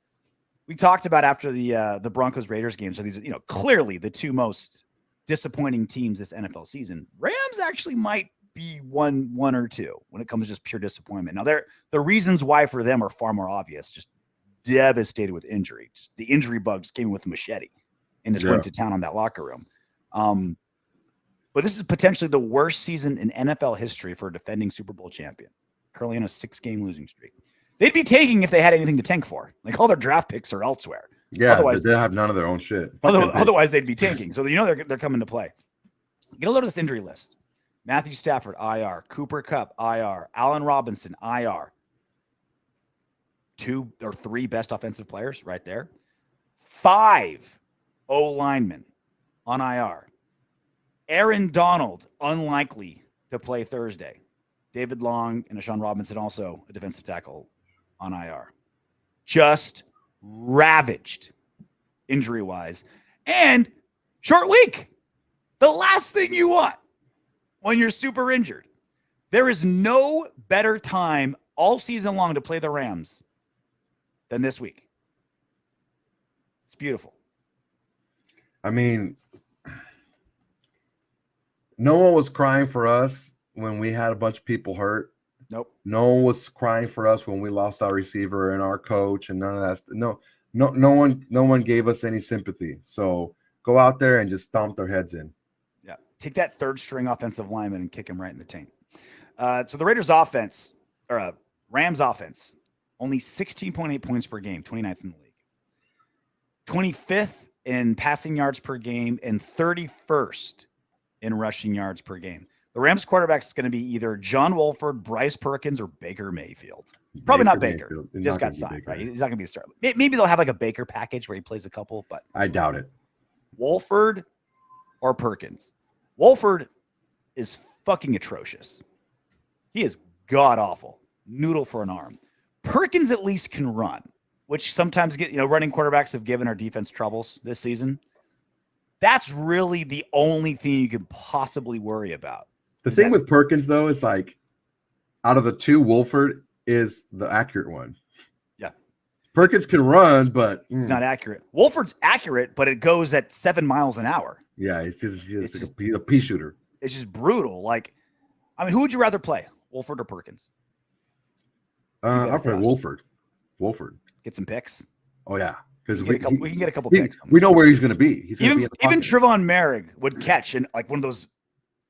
We talked about after the Broncos-Raiders game, so these are, clearly the 2 most disappointing teams this NFL season. Rams actually might be one or 2 when it comes to just pure disappointment. Now, the reasons why for them are far more obvious, just devastated with injury. Just the injury bugs came in with a machete and just went to town on that locker room. But this is potentially the worst season in NFL history for a defending Super Bowl champion. currently on a 6-game losing streak. They'd be tanking if they had anything to tank for. Like all their draft picks are elsewhere. Yeah, otherwise they have none of their own shit. Otherwise, they'd be tanking. So they're coming to play. Get a load of this injury list. Matthew Stafford, IR. Cooper Kupp, IR. Allen Robinson, IR. 2 or 3 best offensive players right there. 5 O linemen on IR. Aaron Donald, unlikely to play Thursday. David Long and Ashawn Robinson, also a defensive tackle, on IR. Just ravaged injury-wise. And short week. The last thing you want when you're super injured. There is no better time all season long to play the Rams than this week. It's beautiful. I mean, no one was crying for us when we had a bunch of people hurt. Nope. No one was crying for us when we lost our receiver and our coach and none of that. No one gave us any sympathy. So go out there and just stomp their heads in. Yeah. Take that third string offensive lineman and kick him right in the taint. So the Raiders offense, or Rams offense, only 16.8 points per game, 29th in the league. 25th in passing yards per game and 31st in rushing yards per game. The Rams quarterback is going to be either John Wolford, Bryce Perkins, or Baker Mayfield. Probably not Baker. Just got signed, right? He's not going to be a starter. Maybe they'll have like a Baker package where he plays a couple, but I doubt it. Wolford or Perkins. Wolford is fucking atrocious. He is god-awful. Noodle for an arm. Perkins at least can run, which sometimes running quarterbacks have given our defense troubles this season. That's really the only thing you can possibly worry about. The thing with Perkins, though, is like out of the two, Wolford is the accurate one. Yeah. Perkins can run, but he's not accurate. Wolford's accurate, but it goes at 7 miles an hour. Yeah, he's a pea shooter. It's just brutal. Like, I mean, who would you rather play, Wolford or Perkins? I'll play Wolford. Wolford. Get some picks. Oh, yeah. Because we can get a couple picks. We know where he's going to be. He's even Trevon Merrick would catch in like one of those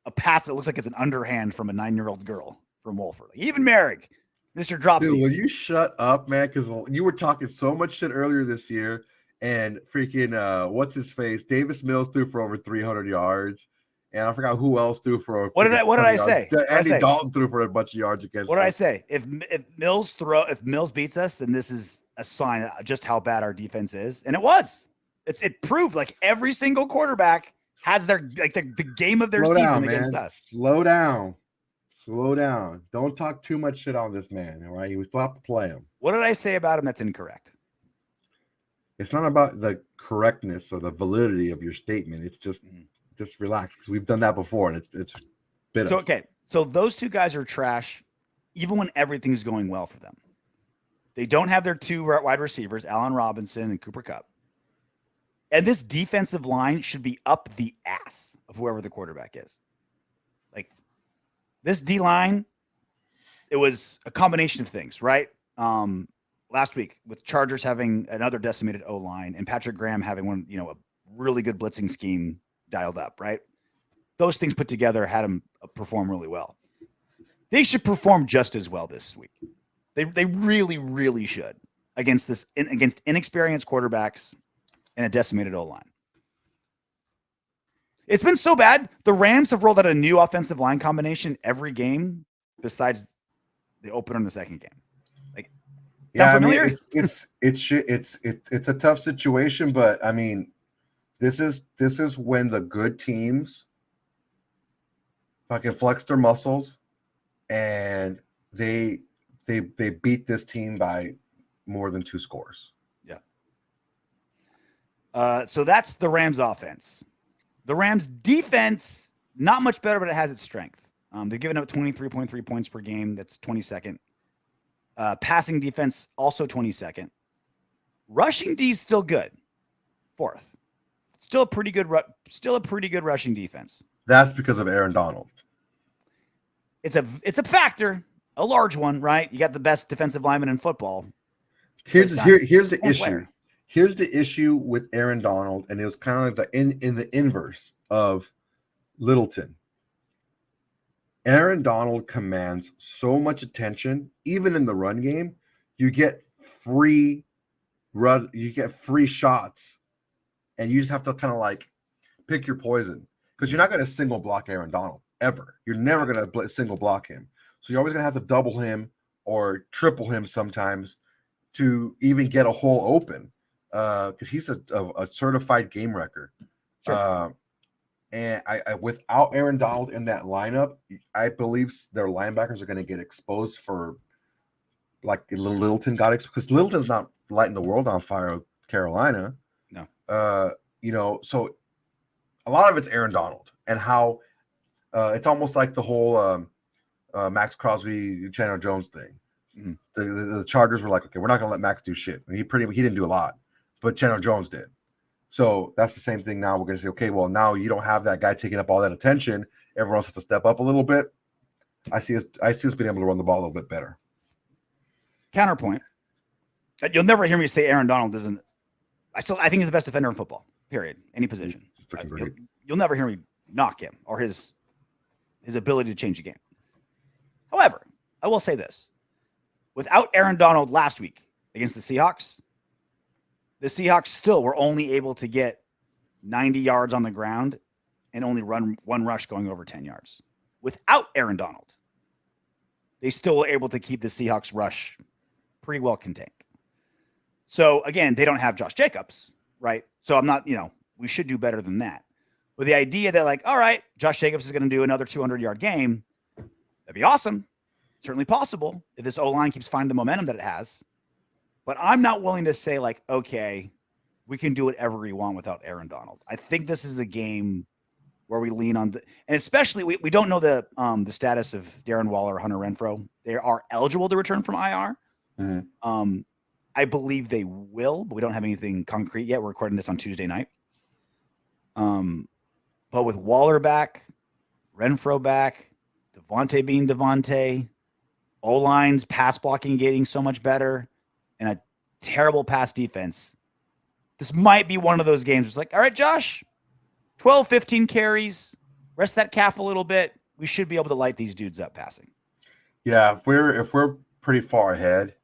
a pass that looks like it's an underhand from a 9-year-old girl from Wolford. Even Merrick, Mr. Dropsy. Dude, will you shut up, man? Because you were talking so much shit earlier this year, and freaking what's his face? Davis Mills threw for over 300 yards, and I forgot who else threw for. What did I say? Andy Dalton threw for a bunch of yards against. What did I say? If Mills beats us, then this is a sign of just how bad our defense is, and it was. It proved like every single quarterback has their the game of their season against us. Slow down. Don't talk too much shit on this man. All right, we still have to play him. What did I say about him that's incorrect? It's not about the correctness or the validity of your statement. It's just relax, because we've done that before, and it's bit us. Okay, so those two guys are trash, even when everything's going well for them. They don't have their 2 wide receivers, Allen Robinson and Cooper Kupp. And this defensive line should be up the ass of whoever the quarterback is. Like, this D-line, it was a combination of things, right? Last week, with Chargers having another decimated O-line and Patrick Graham having a really good blitzing scheme dialed up, right? Those things put together had him perform really well. They should perform just as well this week. They really, really should against inexperienced quarterbacks and a decimated O-line. It's been so bad. The Rams have rolled out a new offensive line combination every game besides the opener in the second game. Like, yeah, I mean, it's a tough situation, but I mean, this is when the good teams fucking flex their muscles and they beat this team by more than 2 scores. So that's the Rams offense. The Rams defense, not much better, but it has its strength. They've given up 23.3 points per game. That's 22nd. Passing defense, also 22nd. Rushing D is still good. 4th. Still a pretty good rushing defense. That's because of Aaron Donald. It's a factor, a large one, right? You got the best defensive lineman in football. Here's the issue. Player. Here's the issue with Aaron Donald, and it was kind of like in the inverse of Littleton. Aaron Donald commands so much attention, even in the run game. You get free shots, and you just have to kind of like pick your poison because you're not going to single block Aaron Donald ever. You're never going to single block him. So you're always going to have to double him or triple him sometimes to even get a hole open because he's a certified game wrecker. Sure. And I without Aaron Donald in that lineup, I believe their linebackers are going to get exposed for like Littleton got exposed because Littleton's not lighting the world on fire with Carolina. No. So a lot of it's Aaron Donald and how it's almost like the whole Max Crosby, Chandler Jones thing. Mm-hmm. The Chargers were like, okay, we're not going to let Max do shit. And he didn't do a lot, but Chandler Jones did. So that's the same thing now. We're going to say, okay, well, now you don't have that guy taking up all that attention. Everyone else has to step up a little bit. I see us being able to run the ball a little bit better. Counterpoint. You'll never hear me say Aaron Donald isn't. I think he's the best defender in football, period. Any position. You'll never hear me knock him or his ability to change the game. However, I will say this. Without Aaron Donald last week against the Seahawks still were only able to get 90 yards on the ground and only run one rush going over 10 yards. Without Aaron Donald, they still were able to keep the Seahawks rush pretty well contained. So, again, they don't have Josh Jacobs, right? So I'm not, we should do better than that. But the idea that, like, all right, Josh Jacobs is going to do another 200-yard game, that'd be awesome. Certainly possible if this O-line keeps finding the momentum that it has. But I'm not willing to say, like, okay, we can do whatever we want without Aaron Donald. I think this is a game where we lean on and especially we don't know the status of Darren Waller or Hunter Renfrow. They are eligible to return from IR. Mm-hmm. I believe they will, but we don't have anything concrete yet. We're recording this on Tuesday night. But with Waller back, Renfrow back, Davante being Davante, O-line's pass blocking getting so much better, and a terrible pass defense, this might be one of those games. It's like, all right, Josh, 12, 15 carries, rest that calf a little bit. We should be able to light these dudes up passing. Yeah, if we're pretty far ahead,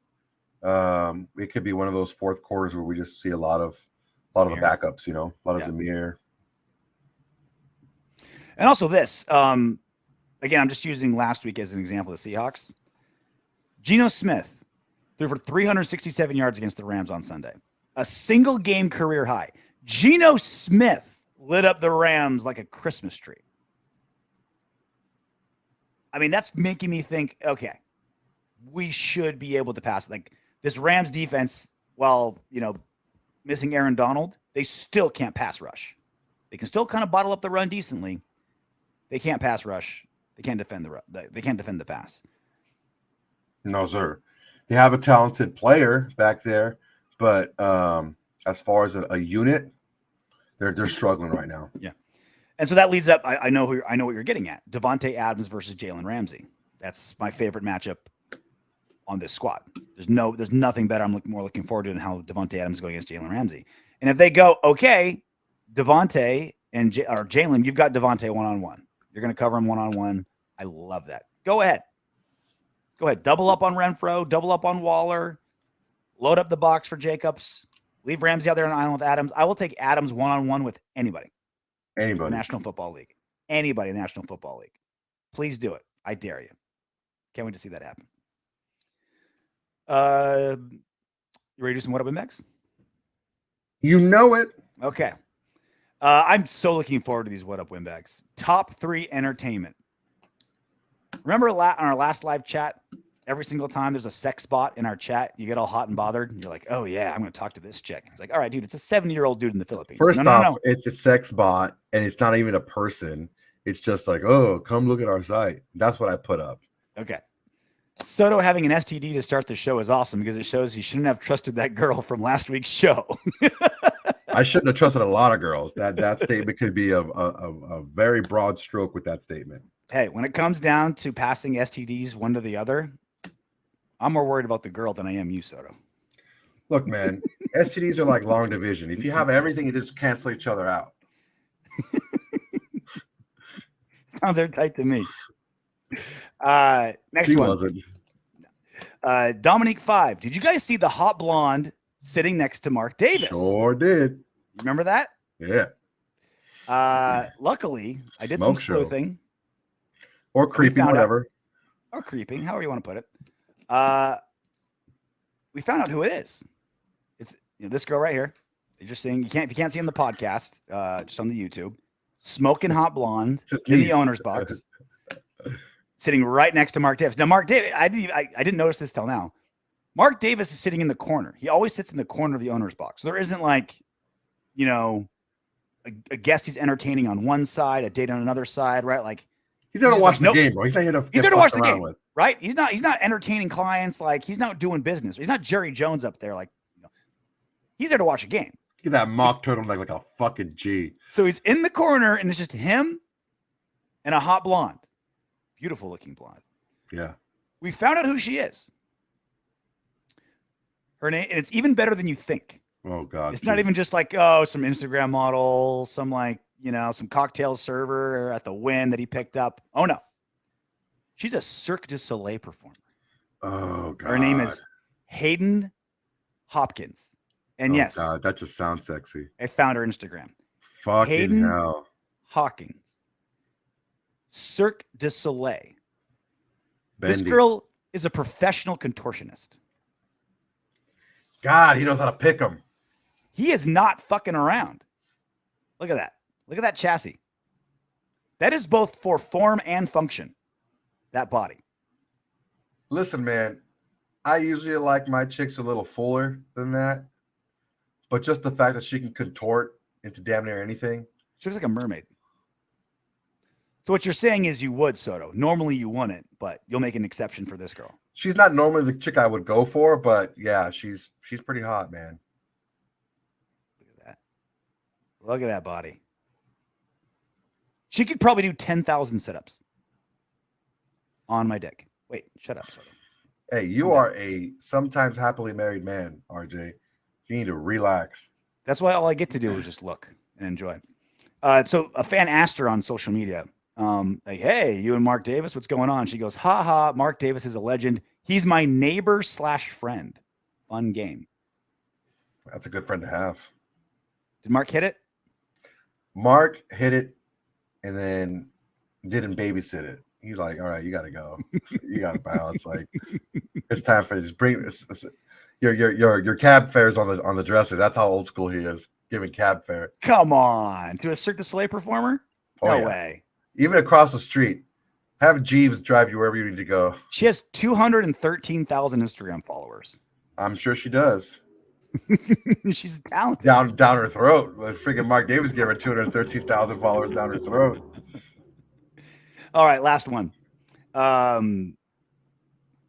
it could be one of those fourth quarters where we just see a lot of the backups, a lot of Zamir. And also this, again, I'm just using last week as an example of the Seahawks. Geno Smith threw for 367 yards against the Rams on Sunday. A single game career high. Geno Smith lit up the Rams like a Christmas tree. I mean, that's making me think, okay, we should be able to pass. Like this Rams defense, while, missing Aaron Donald, they still can't pass rush. They can still kind of bottle up the run decently. They can't pass rush. They can't defend the pass. No, sir. They have a talented player back there, but as far as a unit, they're struggling right now. Yeah, and so that leads up. I know what you're getting at. Davante Adams versus Jalen Ramsey. That's my favorite matchup on this squad. There's nothing better. I'm more looking forward to than how Davante Adams is going against Jalen Ramsey. And if they go, okay, Davante or Jalen, you've got Davante one-on-one. You're going to cover him one-on-one. I love that. Go ahead. Double up on Renfrow. Double up on Waller. Load up the box for Jacobs. Leave Ramsey out there on an island with Adams. I will take Adams one-on-one with anybody. Anybody. National Football League. Anybody in the National Football League. Please do it. I dare you. Can't wait to see that happen. You ready to do some What Up Windbags? You know it. Okay. I'm so looking forward to these What Up Windbags. Top 3 entertainment. Remember on our last live chat, every single time there's a sex bot in our chat, you get all hot and bothered. And you're like, oh, yeah, I'm going to talk to this chick. It's like, all right, dude, it's a 70-year-old dude in the Philippines. First off, it's a sex bot, and it's not even a person. It's just like, oh, come look at our site. That's what I put up. Okay. Soto having an STD to start the show is awesome because it shows he shouldn't have trusted that girl from last week's show. I shouldn't have trusted a lot of girls. That statement could be a very broad stroke with that statement. Hey, when it comes down to passing STDs one to the other, I'm more worried about the girl than I am you, Soto. Look, man, STDs are like long division. If you have everything, you just cancel each other out. Sounds airtight to me. Next She one. wasn't. Dominique 5. Did you guys see the hot blonde sitting next to Mark Davis? Sure did. You remember that? Yeah. Luckily, I did Smoke some show. sleuthing. Or creeping, whatever. Or creeping, however you want to put it. We found out who it is. It's this girl right here. They're just saying if you can't see on the podcast, just on the YouTube, smoking hot blonde in the owner's box, sitting right next to Mark Davis. Now, Mark Davis, I didn't notice this till now. Mark Davis is sitting in the corner. He always sits in the corner of the owner's box. So there isn't like, a guest he's entertaining on one side, a date on another side, right? Like he's there to watch the game, bro. He's not here to watch the game, right? He's not entertaining clients. Like he's not doing business. He's not Jerry Jones up there. Like he's there to watch a game. Get that mock turtleneck like a fucking G. So he's in the corner, and it's just him and a hot blonde, beautiful looking blonde. Yeah. We found out who she is. Her name, and it's even better than you think. Oh God. It's not even just like, some Instagram model, some some cocktail server at the Wynn that he picked up. Oh no. She's a Cirque du Soleil performer. Oh God. Her name is Hayden Hopkins. And yes, God, that just sounds sexy. I found her Instagram. Fucking Hayden hell. Hawkins. Cirque du Soleil. Bendy. This girl is a professional contortionist. God, he knows how to pick them. He is not fucking around. Look at that. Look at that chassis. That is both for form and function. That body. Listen, man, I usually like my chicks a little fuller than that. But just the fact that she can contort into damn near anything. She looks like a mermaid. So what you're saying is you would, Soto. Normally you wouldn't, but you'll make an exception for this girl. She's not normally the chick I would go for, but yeah, she's pretty hot, man. Look at that. Look at that body. She could probably do 10,000 sit-ups on my dick. Wait, shut up, Soto. Hey, you are a sometimes happily married man, RJ. You need to relax. That's why all I get to do is just look and enjoy. So a fan asked her on social media, like, hey, you and Mark Davis, what's going on? She goes, ha ha, Mark Davis is a legend. He's my neighbor / friend. Fun game. That's a good friend to have. Did Mark hit it? Mark hit it and then didn't babysit it. He's like, all right, you got to go. You got to bounce. Like, it's time for just bring your cab fares on the dresser. That's how old school he is, giving cab fare. Come on. To a Cirque du Soleil performer? No way. Even across the street. Have Jeeves drive you wherever you need to go. She has 213,000 Instagram followers. I'm sure she does. She's talented. Down her throat. Like freaking Mark Davis gave her 213,000 followers down her throat. All right, last one.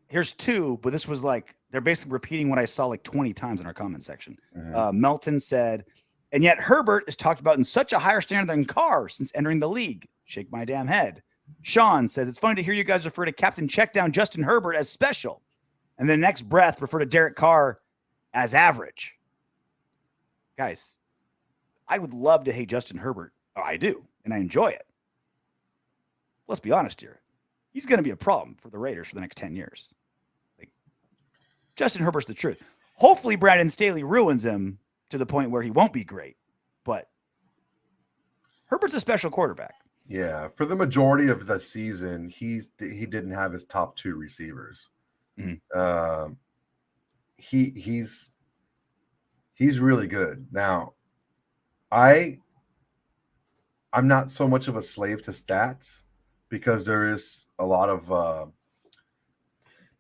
Here's two, but this was like, they're basically repeating what I saw like 20 times in our comment section. Mm-hmm. Melton said, and yet Herbert is talked about in such a higher standard than Carr since entering the league. Shake my damn head. Sean says, it's funny to hear you guys refer to Captain Checkdown Justin Herbert as special, and the next breath refer to Derek Carr as average. Guys, I would love to hate Justin Herbert. Oh, I do, and I enjoy it. Let's be honest here. He's going to be a problem for the Raiders for the next 10 years. Like, Justin Herbert's the truth. Hopefully Brandon Staley ruins him to the point where he won't be great, but Herbert's a special quarterback. Yeah, for the majority of the season, he didn't have his top two receivers. Mm-hmm. He's really good. Now, I'm not so much of a slave to stats because there is a lot of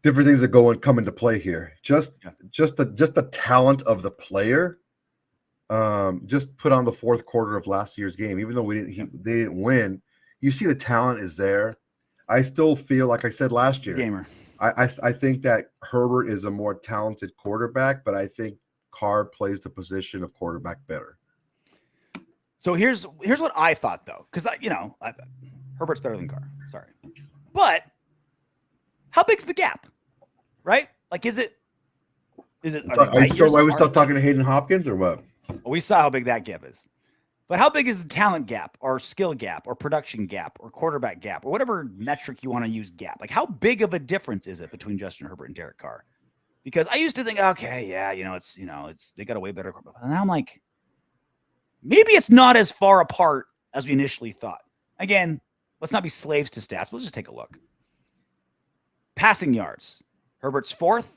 different things that come into play here. Just the talent of the player. Just put on the fourth quarter of last year's game, even though they didn't win. You see the talent is there. I still feel like I said last year. Gamer. I think that Herbert is a more talented quarterback, but I think Carr plays the position of quarterback better. So here's what I thought though, because Herbert's better than Carr. Sorry, but how big's the gap? Right? Like, is it? Are we still talking to Hayden Hopkins or what? We saw how big that gap is. But how big is the talent gap or skill gap or production gap or quarterback gap or whatever metric you want to use gap? Like how big of a difference is it between Justin Herbert and Derek Carr? Because I used to think, okay, yeah, it's they got a way better quarterback. And now I'm like, maybe it's not as far apart as we initially thought. Again, let's not be slaves to stats. Let's just take a look. Passing yards. Herbert's 4th.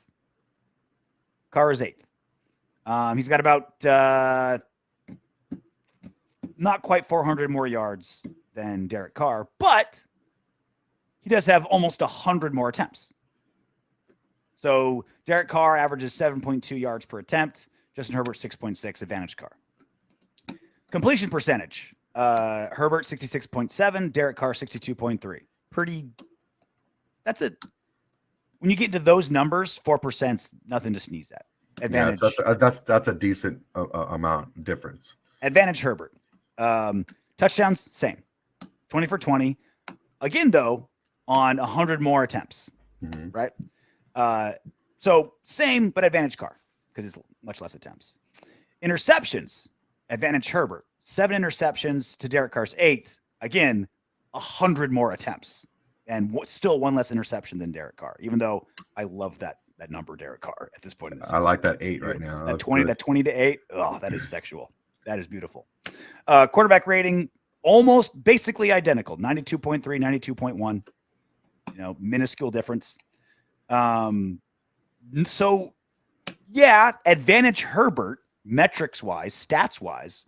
Carr is 8th. He's got about not quite 400 more yards than Derek Carr, but he does have almost 100 more attempts. So Derek Carr averages 7.2 yards per attempt. Justin Herbert, 6.6, advantage Carr. Completion percentage. Herbert, 66.7. Derek Carr, 62.3. That's it. When you get into those numbers, 4%'s nothing to sneeze at. Advantage. Yeah, that's a decent amount difference. Advantage Herbert. Touchdowns, same. 20 for 20. Again, though, on 100 more attempts, right? So same, but advantage Carr because it's much less attempts. Interceptions, advantage Herbert. 7 interceptions to Derek Carr's 8. Again, 100 more attempts and still 1 less interception than Derek Carr, even though I love that number, Derek Carr, at this point in the season. I like that 8 right now. That 20 to 8. Oh, that is sexual. That is beautiful. Quarterback rating, almost basically identical. 92.3, 92.1. Minuscule difference. So, yeah, advantage Herbert, metrics-wise, stats-wise,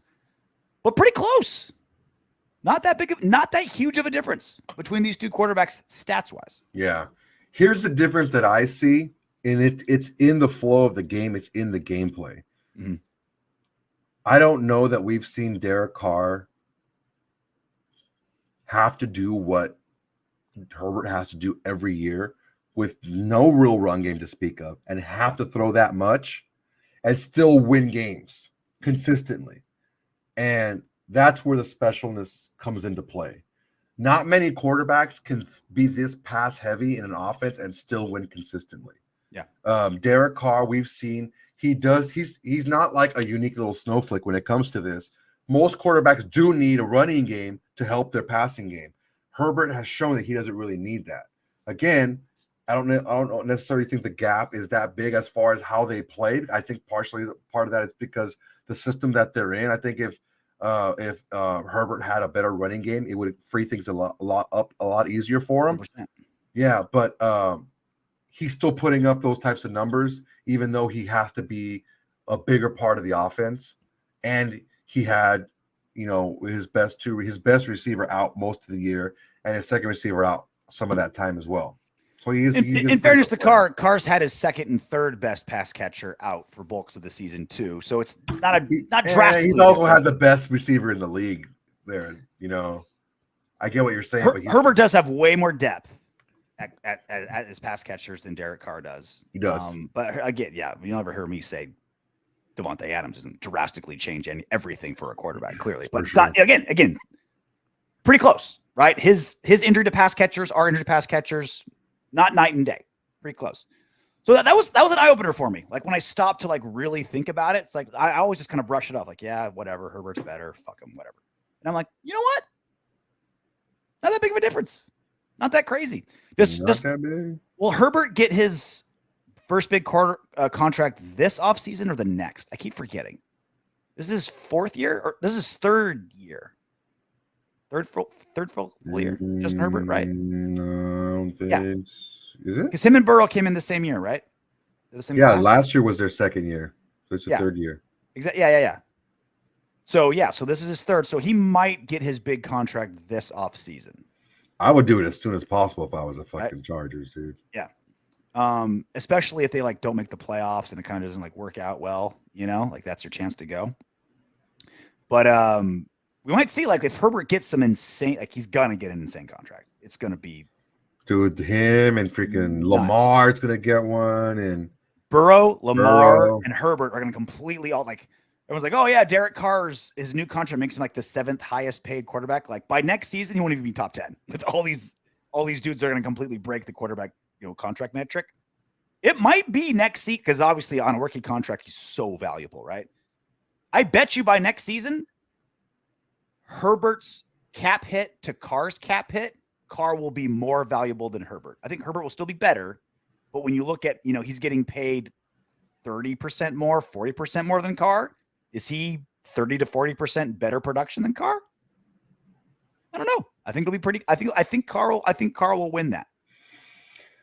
but pretty close. Not that huge of a difference between these two quarterbacks, stats-wise. Yeah. Here's the difference that I see, and it's in the flow of the game. It's in the gameplay. Mm-hmm. I don't know that we've seen Derek Carr have to do what Herbert has to do every year with no real run game to speak of and have to throw that much and still win games consistently. And that's where the specialness comes into play. Not many quarterbacks can be this pass heavy in an offense and still win consistently. Yeah. Derek Carr, we've seen he's not like a unique little snowflake when it comes to this. Most quarterbacks do need a running game to help their passing game. Herbert has shown that he doesn't really need that. Again, I don't necessarily think the gap is that big as far as how they played. I think partially part of that is because the system that they're in. I think if Herbert had a better running game, it would free things a lot easier for him. 100%. Yeah, but he's still putting up those types of numbers, even though he has to be a bigger part of the offense. And he had, his best receiver out most of the year, and his second receiver out some of that time as well. So in fairness to Carr's had his second and third best pass catcher out for bulks of the season too. So it's not drastically. He's also had the best receiver in the league there. I get what you're saying. But Herbert does have way more depth at his pass catchers than Derek Carr does. He does. But again, yeah, you'll never hear me say Davante Adams doesn't drastically change everything for a quarterback, clearly. But it's not, again, pretty close, right? His injury to pass catchers, our injury to pass catchers, not night and day, pretty close. So that was an eye opener for me. Like when I stopped to like really think about it, it's like I always just kind of brush it off, like, yeah, whatever, Herbert's better, fuck him, whatever. And I'm like, you know what? Not that big of a difference. Not that crazy. Will Herbert get his first big contract this offseason or the next? I keep forgetting. This is his 4th year, or this is his 3rd year. Third full year, Justin Herbert, right? No, I don't think. Yeah. Is it? Because him and Burrow came in the same year, right? Class? Last year was their 2nd year. So it's the 3rd year. Exactly. Yeah. So this is his 3rd. So he might get his big contract this offseason. I would do it as soon as possible if I was a fucking Chargers, dude. Yeah. Especially if they like don't make the playoffs and it kind of doesn't like work out well, like that's your chance to go. But we might see like if Herbert gets some insane, like he's gonna get an insane contract. It's gonna be, dude, him and freaking Lamar's gonna get one, and Lamar, and Herbert are gonna completely all like. Everyone's like, oh yeah, Derek Carr's his new contract makes him like the 7th highest paid quarterback. Like by next season, he won't even be top 10. With all these dudes are gonna completely break the quarterback, contract metric. It might be next season because obviously on a rookie contract he's so valuable, right? I bet you by next season, Herbert's cap hit to Carr's cap hit, Carr will be more valuable than Herbert. I think Herbert will still be better, but when you look at, he's getting paid 30% more, 40% more than Carr. Is he 30 to 40% better production than Carr? I don't know. I think it'll be pretty. I think Carr will win that.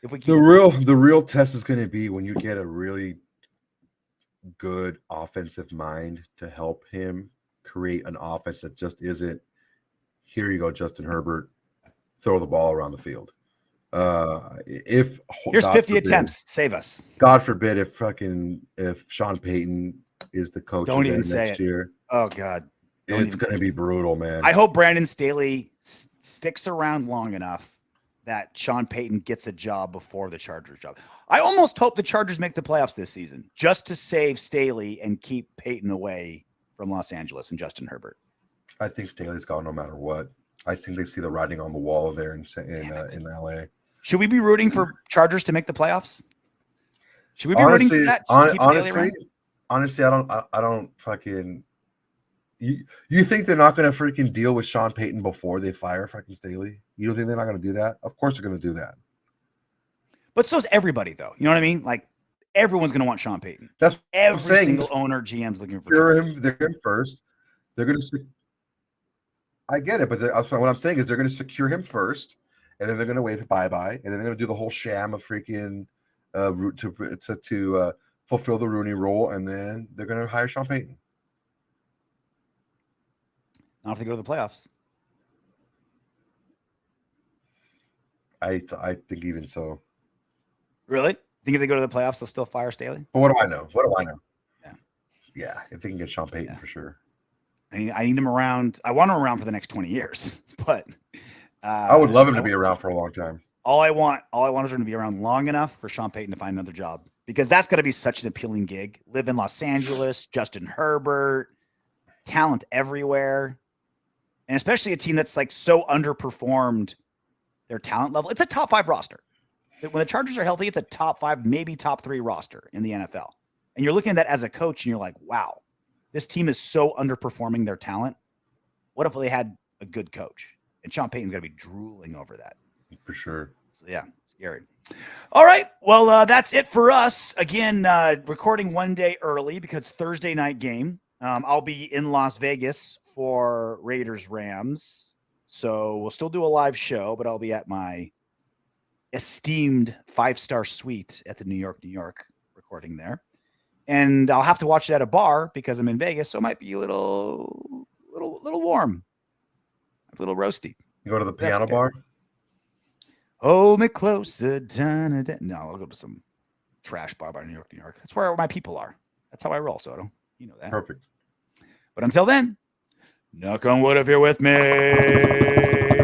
If we keep the real test is going to be when you get a really good offensive mind to help him create an offense that just isn't, here you go, Justin Herbert, throw the ball around the field. If here's God 50 forbid, attempts, save us. God forbid if Sean Payton is the coach Don't even say next it. year. Oh God. It's going to be brutal, man. I hope Brandon Staley sticks around long enough that Sean Payton gets a job before the Chargers job. I almost hope the Chargers make the playoffs this season just to save Staley and keep Payton away from Los Angeles and Justin Herbert. I think Staley's gone no matter what. I think they see the writing on the wall there in LA. Should we be rooting for Chargers to make the playoffs? Should we be rooting for that? Honestly, I don't fucking. You think they're not going to freaking deal with Sean Payton before they fire fucking Staley? You don't think they're not going to do that? Of course they're going to do that. But so's everybody, though. You know what I mean? Like, everyone's going to want Sean Payton. That's every single owner, GM's looking for him. They're going first. They're going to. I get it, but what I'm saying is they're going to secure him first, and then they're going to wait for bye-bye, and then they're going to do the whole sham of freaking to fulfill the Rooney rule, and then they're going to hire Sean Payton. Not if they go to the playoffs. I think even so. Really? Think if they go to the playoffs, they'll still fire Staley? But what do I know? Yeah. Yeah, if they can get Sean Payton for sure. I need him around. I want him around for the next 20 years, but I would love him to be around for a long time. All I want is him to be around long enough for Sean Payton to find another job, because that's going to be such an appealing gig. Live in Los Angeles, Justin Herbert, talent everywhere, and especially a team that's like so underperformed their talent level. It's a top 5 roster. When the Chargers are healthy, it's a top 5, maybe top 3 roster in the NFL. And you're looking at that as a coach, and you're like, wow, this team is so underperforming their talent. What if they had a good coach? And Sean Payton's going to be drooling over that. For sure. So, yeah, scary. All right. Well, that's it for us. Again, recording one day early because Thursday night game. I'll be in Las Vegas for Raiders-Rams. So we'll still do a live show, but I'll be at my esteemed 5-star suite at the New York, recording there. And I'll have to watch it at a bar because I'm in Vegas, so it might be a little warm, a little roasty. You go to the piano bar? Hold me closer. No, I'll go to some trash bar by New York. That's where my people are. That's how I roll, Soto. You know that. Perfect. But until then, knock on wood if you're with me.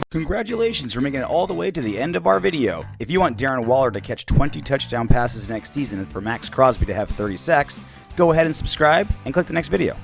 Congratulations for making it all the way to the end of our video. If you want Darren Waller to catch 20 touchdown passes next season and for Max Crosby to have 30 sacks, go ahead and subscribe and click the next video.